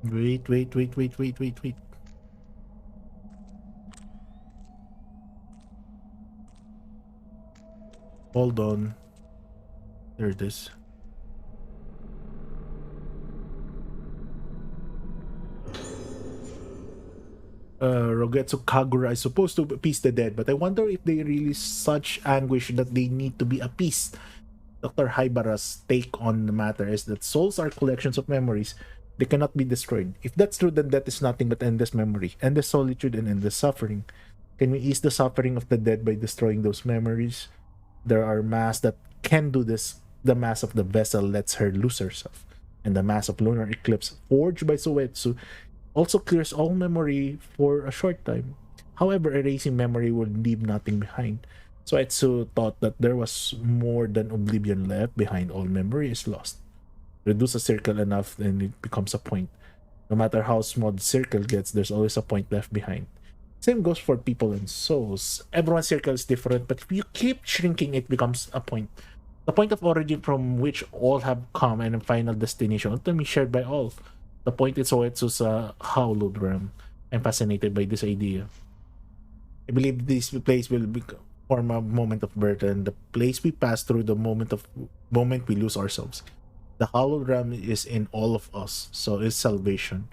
Wait. Hold on. There it is. Rogetsu Kagura is supposed to appease the dead, but I wonder if they really such anguish that they need to be appeased. Dr. Haibara's take on the matter is that souls are collections of memories. They cannot be destroyed. If that's true, then death is nothing but endless memory, endless solitude, and endless suffering. Can we ease the suffering of the dead by destroying those memories? There are masks that can do this. The mask of the vessel lets her lose herself, and the mask of Lunar Eclipse, forged by Soetsu, also clears all memory for a short time. However, erasing memory will leave nothing behind. Soetsu thought that there was more than oblivion left behind. All memory is lost. Reduce a circle enough and it becomes a point. No matter how small the circle gets, there's always a point left behind. Same goes for people and souls. Everyone's circle is different, but if you keep shrinking, it becomes a point. The point of origin from which all have come and a final destination, ultimately shared by all. The point is Soetsu's hallowed realm. I'm fascinated by this idea. I believe this place will form a moment of birth, and the place we pass through the moment we lose ourselves. The hallowed realm is in all of us, so is salvation.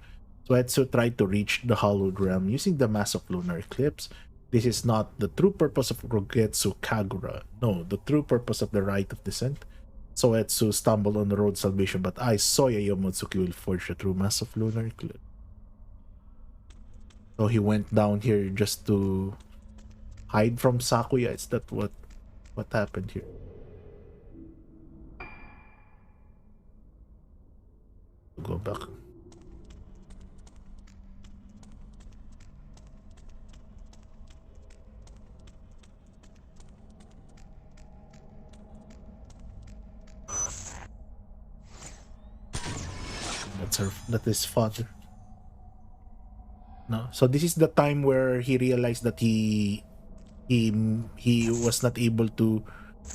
Soetsu tried to reach the hallowed realm using the mask of Lunar Eclipse. This is not the true purpose of Rogetsu Kagura. No, the true purpose of the rite of descent. Soetsu stumbled on the road salvation, but I, Soya Yomotsuki, will forge the true mask of Lunar Eclipse. So he went down here just to hide from Sakuya. Is that what happened here? Go back. That is father. No, so this is the time where he realized that he was not able to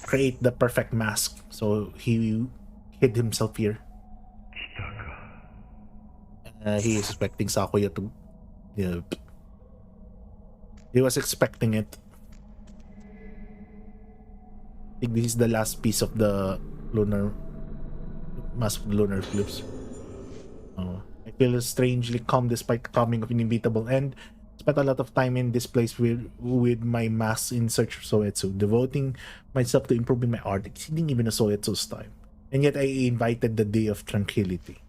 create the perfect mask, so he hid himself here. He is expecting Sakuya to. Yeah, he was expecting it. I think this is the last piece of the lunar mask of the Lunar Eclipse. Oh, I feel strangely calm despite coming of inevitable end. Spent a lot of time in this place with my mask in search of Soetsu, devoting myself to improving my art, exceeding even a Soetsu's time. And yet I invited the day of tranquility.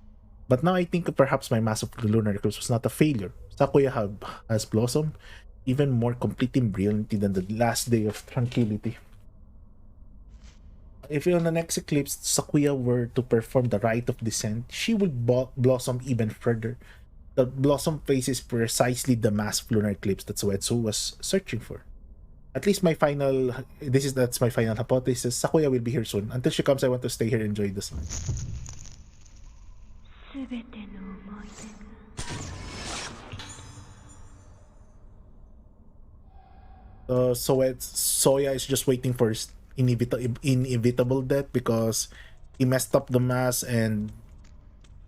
But now I think perhaps my mask of the Lunar Eclipse was not a failure. Sakuya has blossomed even more complete and brilliantly than the last day of tranquility. If on the next eclipse Sakuya were to perform the rite of descent, she would blossom even further. The blossom phase is precisely the mask of Lunar Eclipse that Soetsu was searching for. At least that's my final hypothesis. Sakuya will be here soon. Until she comes, I want to stay here and enjoy the sun. Soya is just waiting for his inevitable death because he messed up the mass and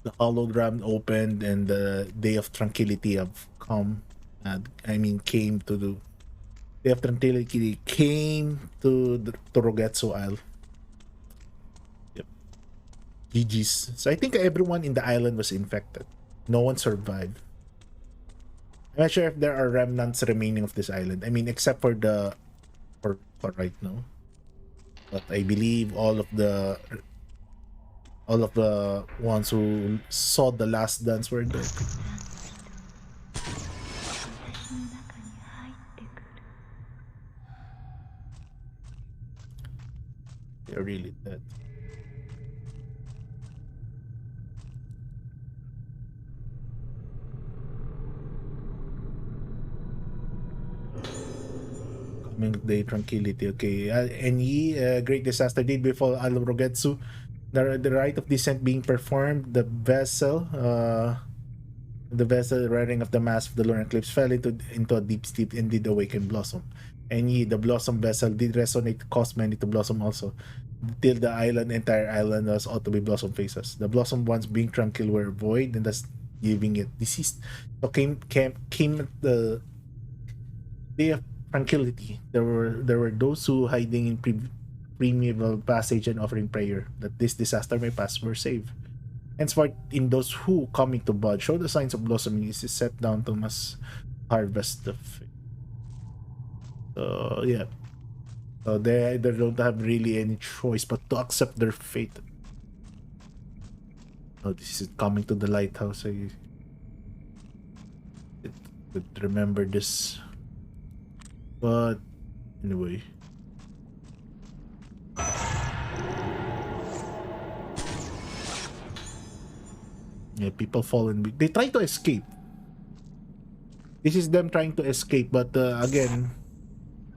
the hologram opened and the day of tranquility have come. Came to the day of tranquility came to Rogetsu Isle. Yep. GG's. So I think everyone in the island was infected. No one survived. I'm not sure if there are remnants remaining of this island. Except for for right now. But I believe all of the ones who saw the last dance were dead. They're really dead. Day tranquility. Okay. And ye, great disaster did befall Isle of Rogetsu. The rite of descent being performed, the vessel wearing of the mask of the Lunar Eclipse fell into a deep sleep and did awaken Blossom. And ye, the Blossom vessel did resonate, caused many to blossom also, till the entire island was ought to be blossom faces. The blossom ones being tranquil were void, and thus giving it deceased. So came the day of tranquility. There were those who hiding in primeval passage and offering prayer that this disaster may pass were saved. Henceforth, in those who coming to bud show the signs of blossoming is set down to mass harvest the faith. So yeah. So they either don't have really any choice but to accept their fate. Oh, this is coming to the lighthouse. I could remember this. But anyway. Yeah, people fall in. They try to escape. This is them trying to escape, but again,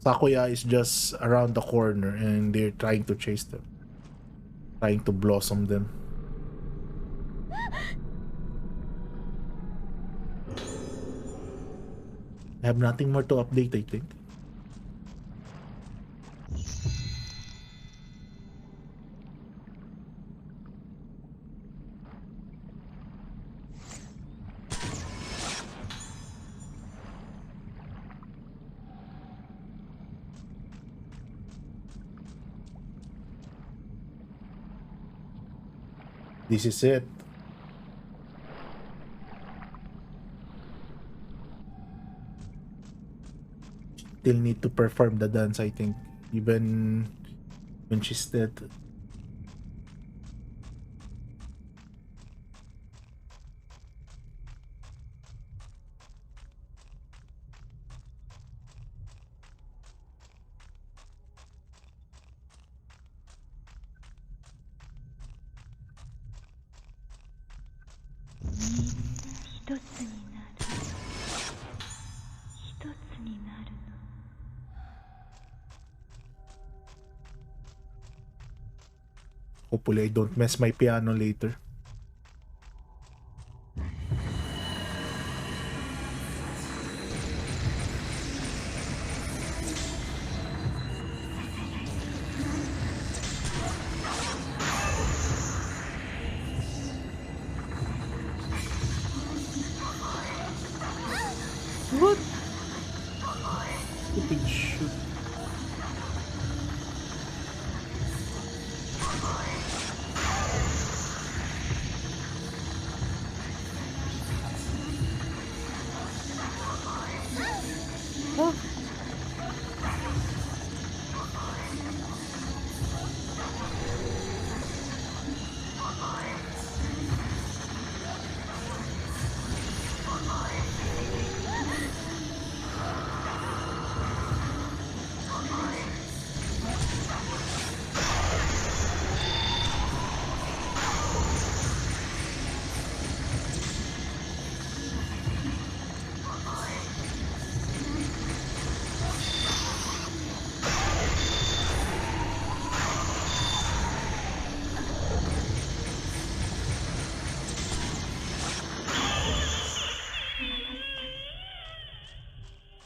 Sakuya is just around the corner and they're trying to chase them. Trying to blossom them. I have nothing more to update, I think. This is it. Still need to perform the dance, I think. Even when she's dead. Hopefully I don't mess my piano later. What? Stupid shit.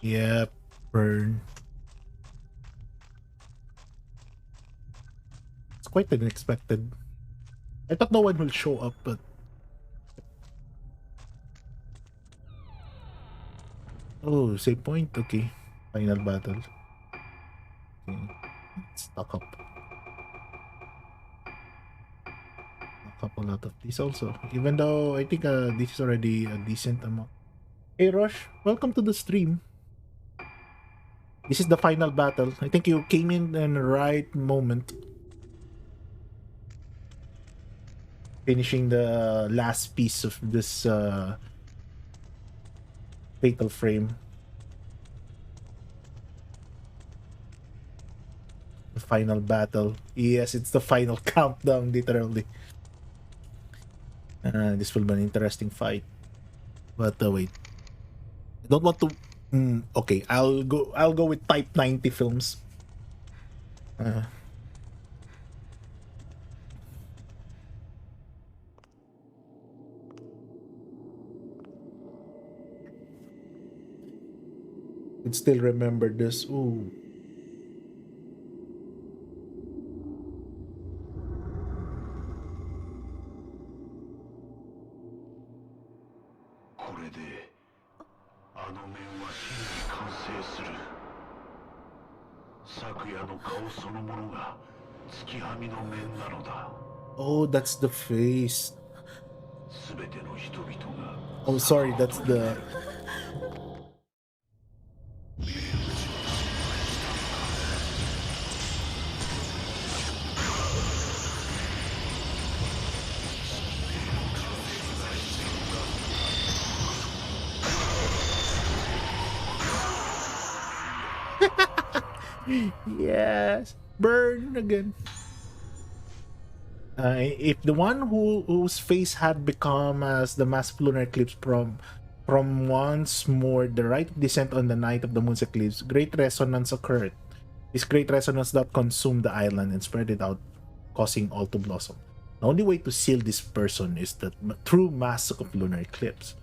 Yeah, burn. It's quite unexpected. I thought no one will show up, but oh, save point. Okay, final battle. Okay, stock up. A couple out of these also. Even though I think this is already a decent amount. Hey Rosh, welcome to the stream. This is the final battle. I think you came in the right moment. Finishing the last piece of this fatal frame. The final battle. Yes, it's the final countdown, literally. This will be an interesting fight. But wait. I don't want to Okay, I'll go with Type 90 films. Uh, could still remember this. Ooh. これであの面は真に完成する。昨夜の顔そのものが月はみの面なのだ。 Oh, that's the face. すべての人々が Oh, sorry, that's the. Yes, burn again. If the one whose face had become as the mass lunar eclipse from once more the right descent on the night of the moon's eclipse, great resonance occurred. This great resonance that consumed the island and spread it out, causing all to blossom. The only way to seal this person is the true mask of lunar eclipse.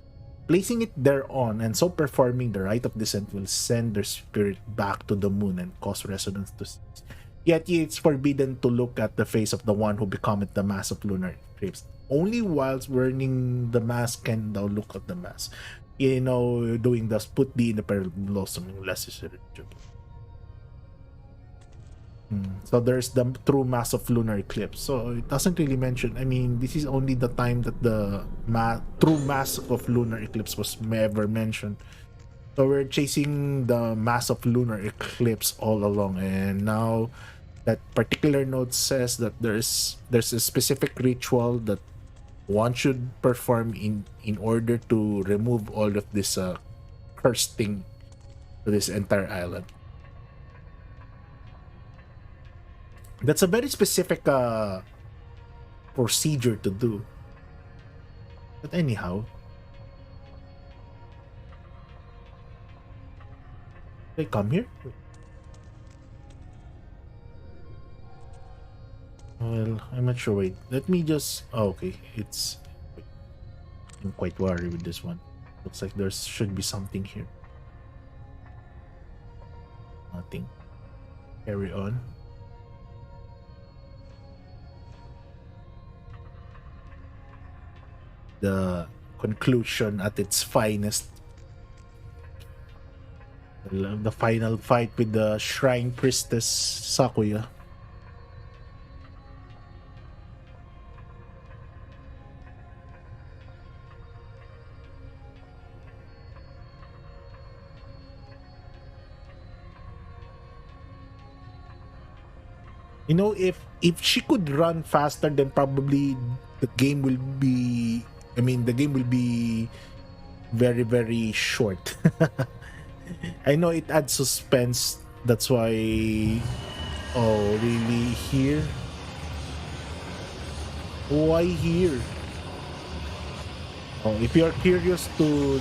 Placing it thereon and so performing the rite of descent will send their spirit back to the moon and cause resonance to cease. Yet it's forbidden to look at the face of the one who becometh the mask of lunar eclipse. Only whilst wearing the mask can thou look at the mask. You know, doing thus put thee in the peril of blossoming, lest is irretrievable. So there's the true mass of lunar eclipse. So it doesn't really mention. I mean, this is only the time that the true mass of lunar eclipse was ever mentioned. So we're chasing the mass of lunar eclipse all along, and now that particular note says that there's a specific ritual that one should perform in order to remove all of this cursed thing to this entire island. That's a very specific procedure to do. But anyhow, they come here. Well, I'm not sure. Wait, let me just. Oh, okay, it's. Wait, I'm quite worried with this one. Looks like there should be something here. Nothing. Carry on. The conclusion at its finest. The final fight with the shrine priestess Sakuya. You know, if she could run faster, then probably the game will be. I mean, the game will be very very short. I know it adds suspense. That's why. Oh, really? Here? Why here? Oh, if you're curious to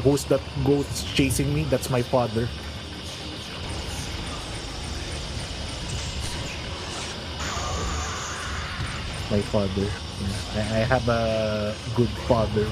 who's that ghost chasing me, that's my father. My father. Yeah, I have a good father.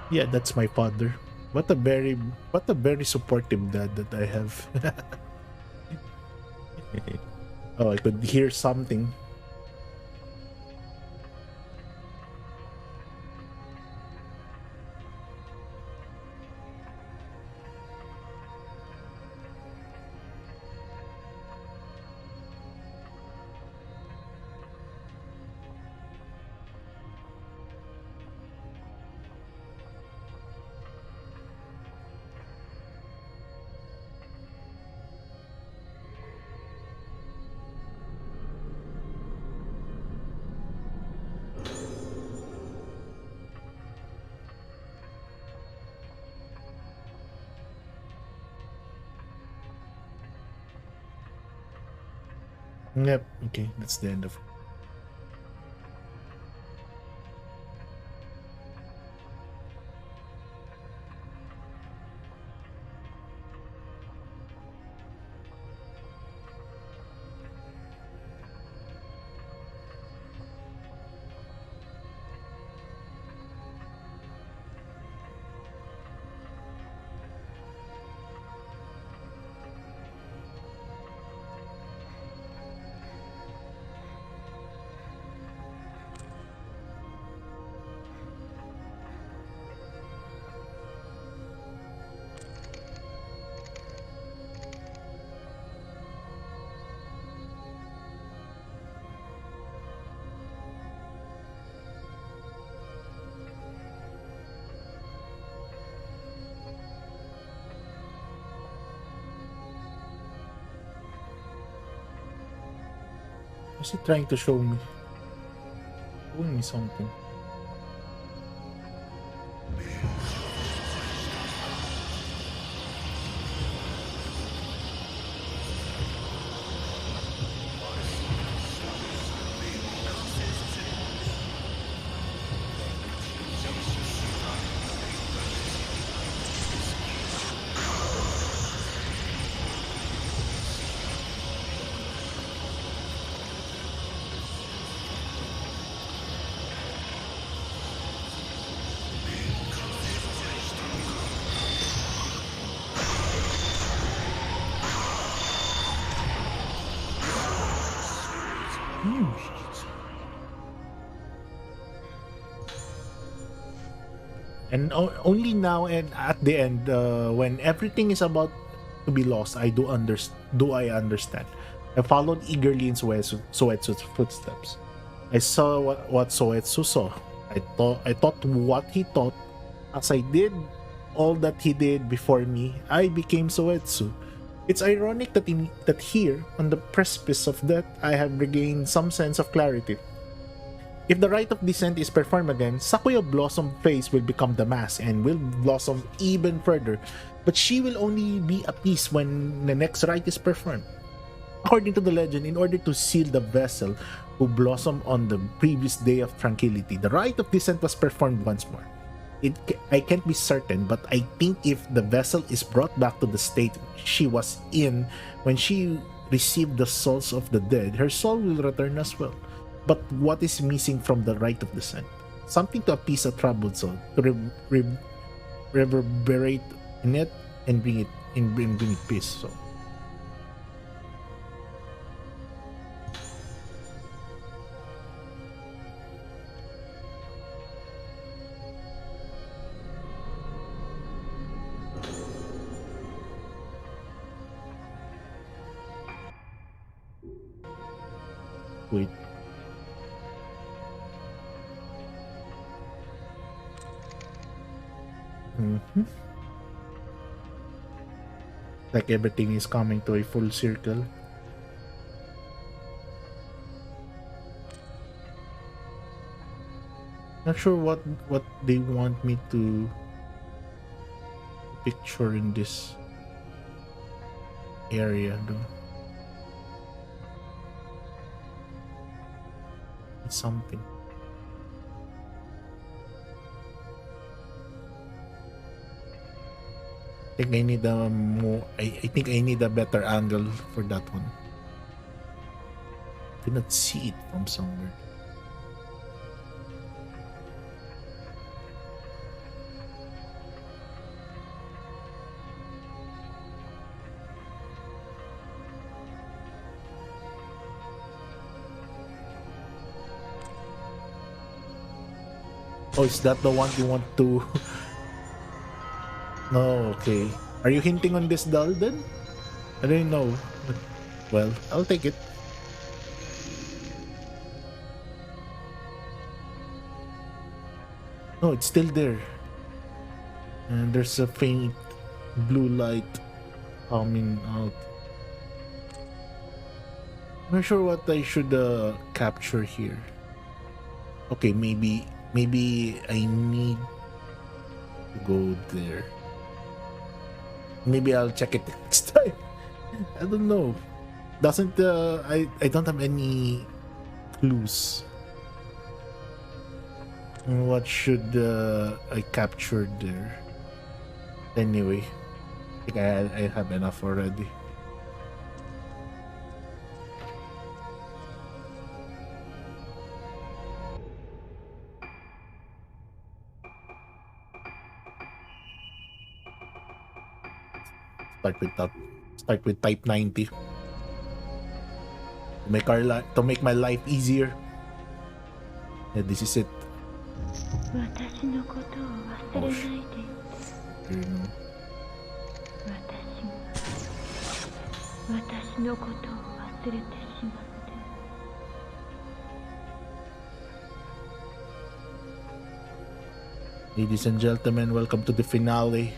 Yeah, that's my father. What a very supportive dad that I have. Oh, I could hear something. Yep. Okay, that's the end of it. What's he trying to show me? Showing me something. Hmm. And only now and at the end, when everything is about to be lost, do I understand. I followed eagerly in Soetsu's footsteps. I saw what Soetsu saw. I thought what he thought. As I did all that he did before me, I became Soetsu. It's ironic that here, on the precipice of death, I have regained some sense of clarity. If the rite of descent is performed again, Sakuya Blossom face will become the mask and will blossom even further, but she will only be appeased when the next rite is performed. According to the legend, in order to seal the vessel who blossomed on the previous day of tranquility, the rite of descent was performed once more. I can't be certain, but I think if the vessel is brought back to the state she was in when she received the souls of the dead, her soul will return as well. But what is missing from the rite of descent? Something to appease a troubled soul, to reverberate in it and bring it peace. So wait. Mm-hmm. Like everything is coming to a full circle. Not sure what they want me to picture in this area though. It's something. I think I need a more. I think I need a better angle for that one. Cannot see it from somewhere. Oh, is that the one you want to? No, okay. Are you hinting on this doll then? I don't know. But, well, I'll take it. No, it's still there. And there's a faint blue light coming out. I'm not sure what I should capture here. Okay, maybe I need to go there. Maybe I'll check it next time. I don't know. Doesn't I don't have any clues. What should I capture there? Anyway, I think I have enough already. Start with top. Start with type 90 to make to make my life easier. Yeah, this is it. 私のことを忘れないで。You know. 私のことを忘れてしまって。Ladies and gentlemen, welcome to the finale.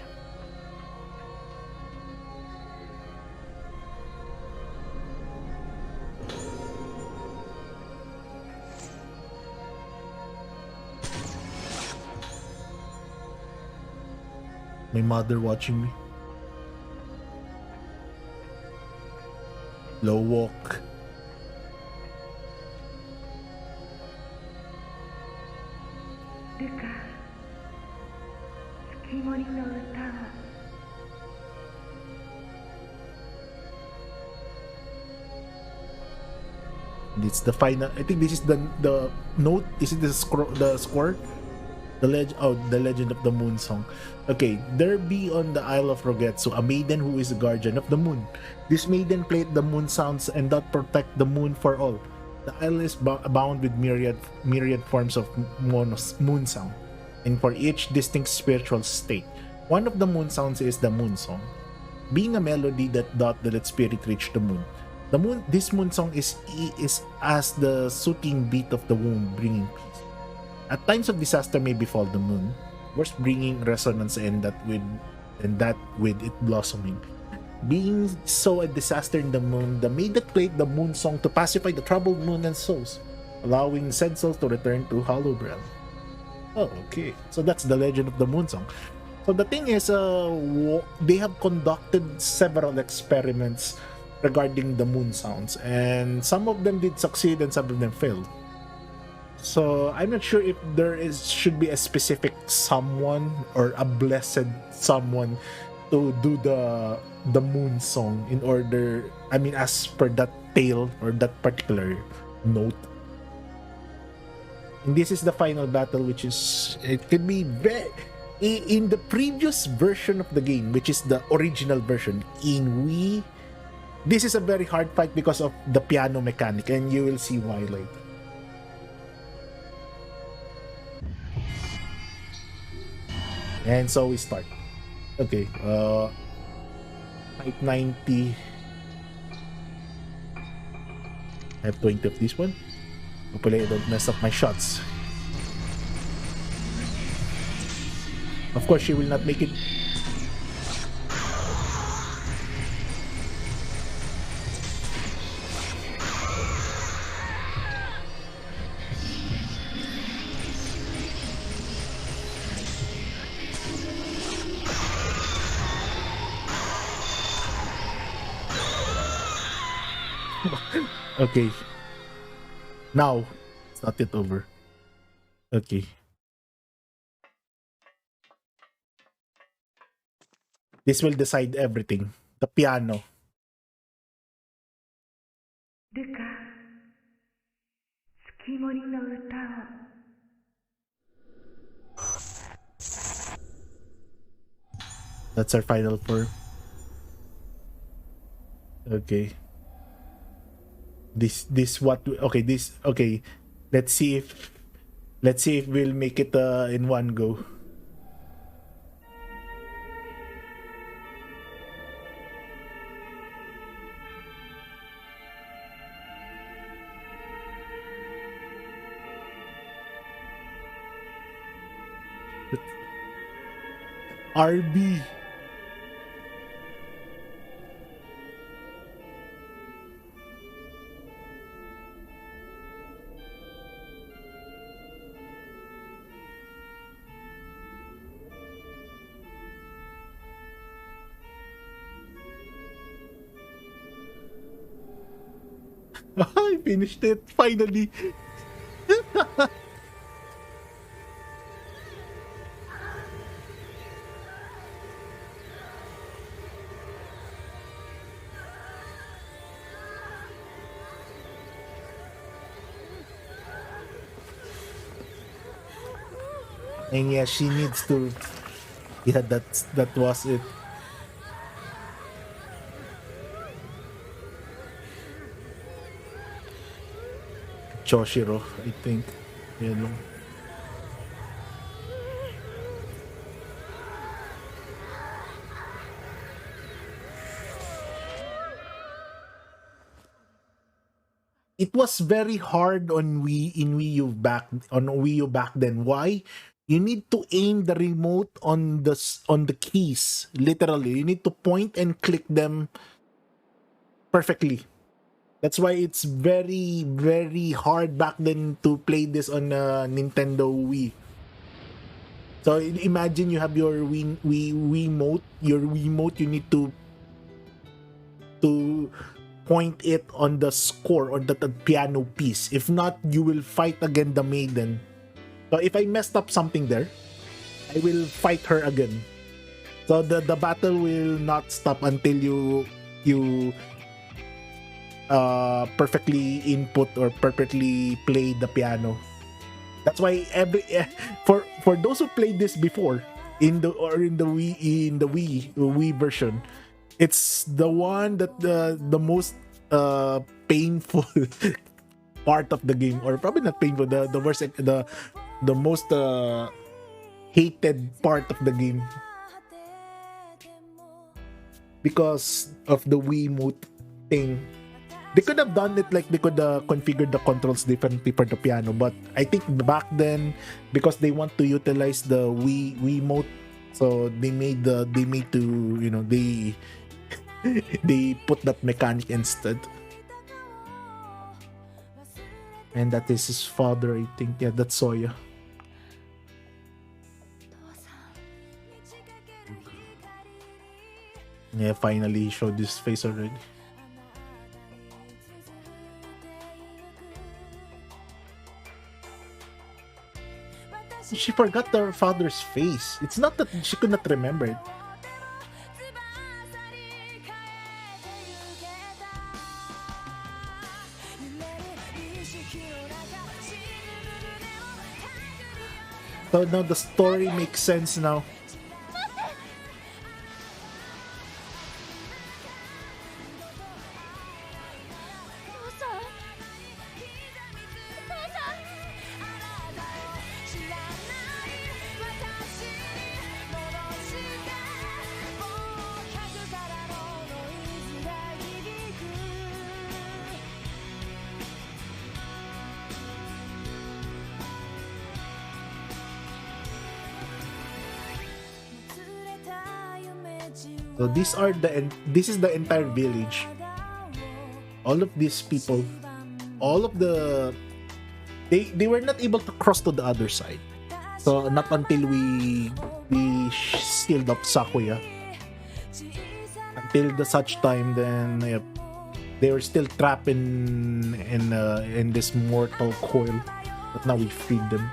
My mother watching me. Low walk. Ruka, 月森の歌は It's the final. I think this is the note. Is it the score? The legend of the moon song. Okay, there be on the Isle of Rogetsu a maiden who is the guardian of the moon. This maiden played the moon sounds and doth protect the moon for all. The isle is bound with myriad forms of moon sound, and for each distinct spiritual state. One of the moon sounds is the moon song, being a melody that doth let spirit reach the moon. This moon song is as the soothing beat of the womb, bringing peace. At times of disaster may befall the moon, worst bringing resonance and that with it blossoming. Being so a disaster in the moon, the maid that played the moon song to pacify the troubled moon and souls, allowing said souls to return to Hollow Realm. Oh, okay. So that's the legend of the moon song. So the thing is, they have conducted several experiments regarding the moon sounds, and some of them did succeed and some of them failed. So I'm not sure if should be a specific someone or a blessed someone to do the moon song in order, I mean, as per that tale or that particular note. And this is the final battle, which is, it could be in the previous version of the game, which is the original version in Wii. This is a very hard fight because of the piano mechanic, and you will see why later. And so we start. Okay, type 90. I have 20 of this one. Hopefully I don't mess up my shots. Of course, she will not make it. Okay. Now, it's not yet over. Okay. This will decide everything. The piano. Ruka, 月森の歌を That's our final form. Okay. This what okay this okay. Let's see if we'll make it in one go. RB. I finished it finally. And yeah, she needs to. Yeah, that was it. Choshiro, I think. Yeah, no. It was very hard on Wii U back then. Why? You need to aim the remote on the keys. Literally, you need to point and click them perfectly. That's why it's very very hard back then to play this on a Nintendo Wii. So imagine you have your Wiimote, you need to point it on the score or the piano piece. If not, you will fight again the maiden. So if I messed up something there, I will fight her again. So the battle will not stop until you perfectly input or perfectly play the piano. That's why for those who played this before in the Wii version, it's the one that the most painful part of the game, or probably not painful, the worst, the most hated part of the game because of the Wiimote thing. They could have done it like they could configure the controls differently for the piano, but I think back then, because they want to utilize the Wiimote, so they made to, you know, they put that mechanic instead. And that is his father, I think. Yeah, that's Soya. Yeah, finally he showed his face already. She forgot her father's face. It's not that she could not remember it. So now the story makes sense now. So this is the entire village. All of these people, all of they were not able to cross to the other side. So not until we sealed up Sakuya. Until the such time, then they were still trapped in this mortal coil. But now we freed them.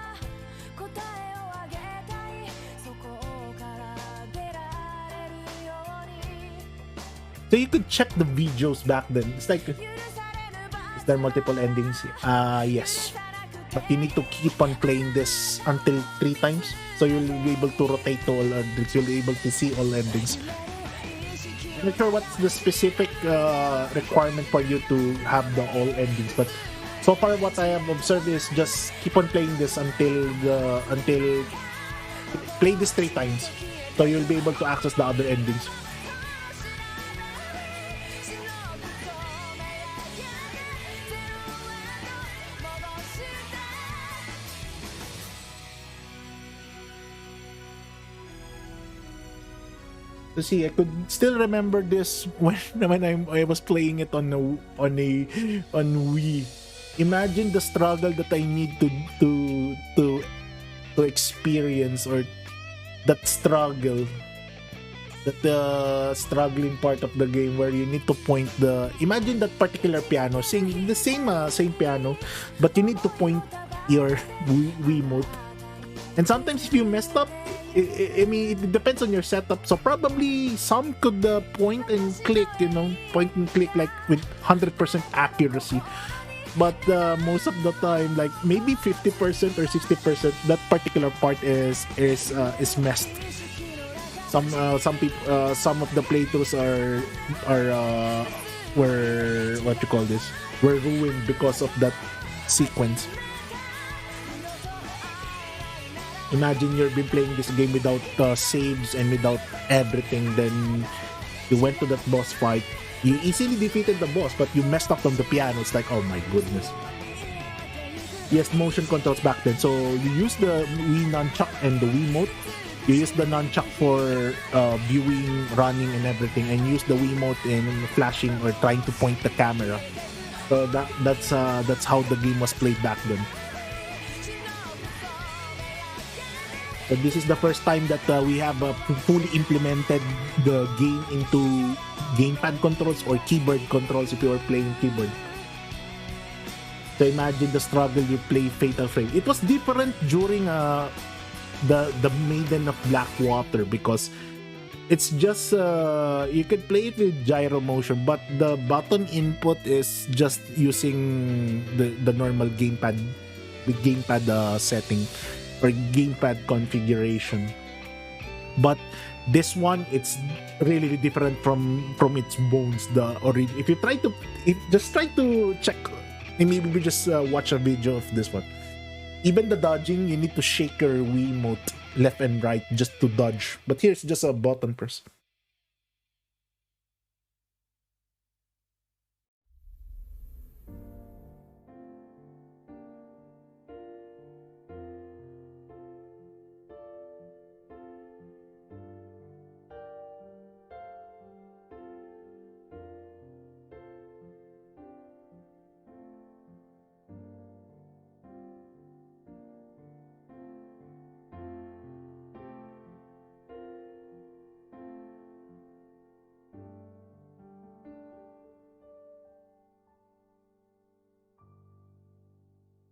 So you could check the videos back then. It's like, is there multiple endings? Yes. But you need to keep on playing this until 3 times. So you'll be able to rotate to all endings. You'll be able to see all endings. I'm not sure what's the specific requirement for you to have the all endings. But so far what I have observed is just keep on playing this until play this 3 times. So you'll be able to access the other endings. To see, I could still remember this when I was playing it on Wii. Imagine the struggle that I need to experience, or that struggle the struggling part of the game where you need to point the imagine that particular piano singing the same piano, but you need to point your Wiimote. And sometimes if you messed up, I mean, it depends on your setup. So probably some could point and click, point and click like with 100% accuracy. But most of the time, like maybe 50% or 60%, that particular part is messed. Some people, some of the playthroughs are were what you call this were ruined because of that sequence. Imagine you've been playing this game without saves and without everything, then you went to that boss fight. You easily defeated the boss, but you messed up on the piano. It's like, oh my goodness. Yes, motion controls back then. So you use the Wii nunchuck and the Wiimote. You use the nunchuck for viewing, running, and everything, and use the Wiimote in flashing or trying to point the camera. So that's how the game was played back then. So this is the first time that we have fully implemented the game into gamepad controls or keyboard controls if you are playing keyboard. So imagine the struggle you play Fatal Frame. It was different during the Maiden of Blackwater because it's just you could play it with gyro motion, but the button input is just using the normal gamepad setting or gamepad configuration. But this one, it's really different from its bones. If you try to just try to check, maybe we just watch a video of this one. Even the dodging, you need to shake your Wiimote left and right just to dodge. But here's just a button press.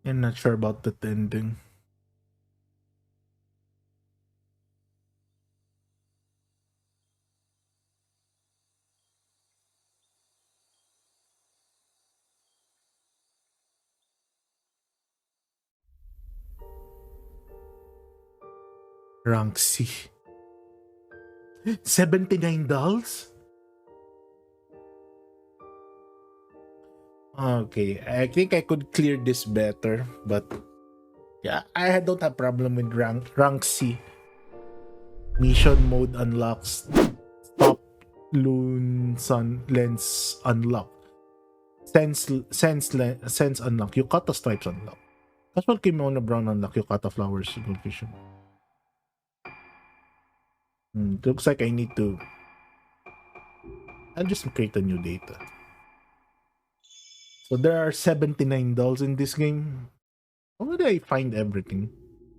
I'm not sure about the ending. Rank C. $79? Okay, I think I could clear this better, but yeah, I don't have problem with rank C. Mission mode unlocks. Stop loon sun lens unlock. Sense unlock. Yukata stripes unlock. Casual kimono brown unlock. Yukata flowers vision. Looks like I need to. I'll just create a new data. So there are 79 dolls in this game. How would I find everything?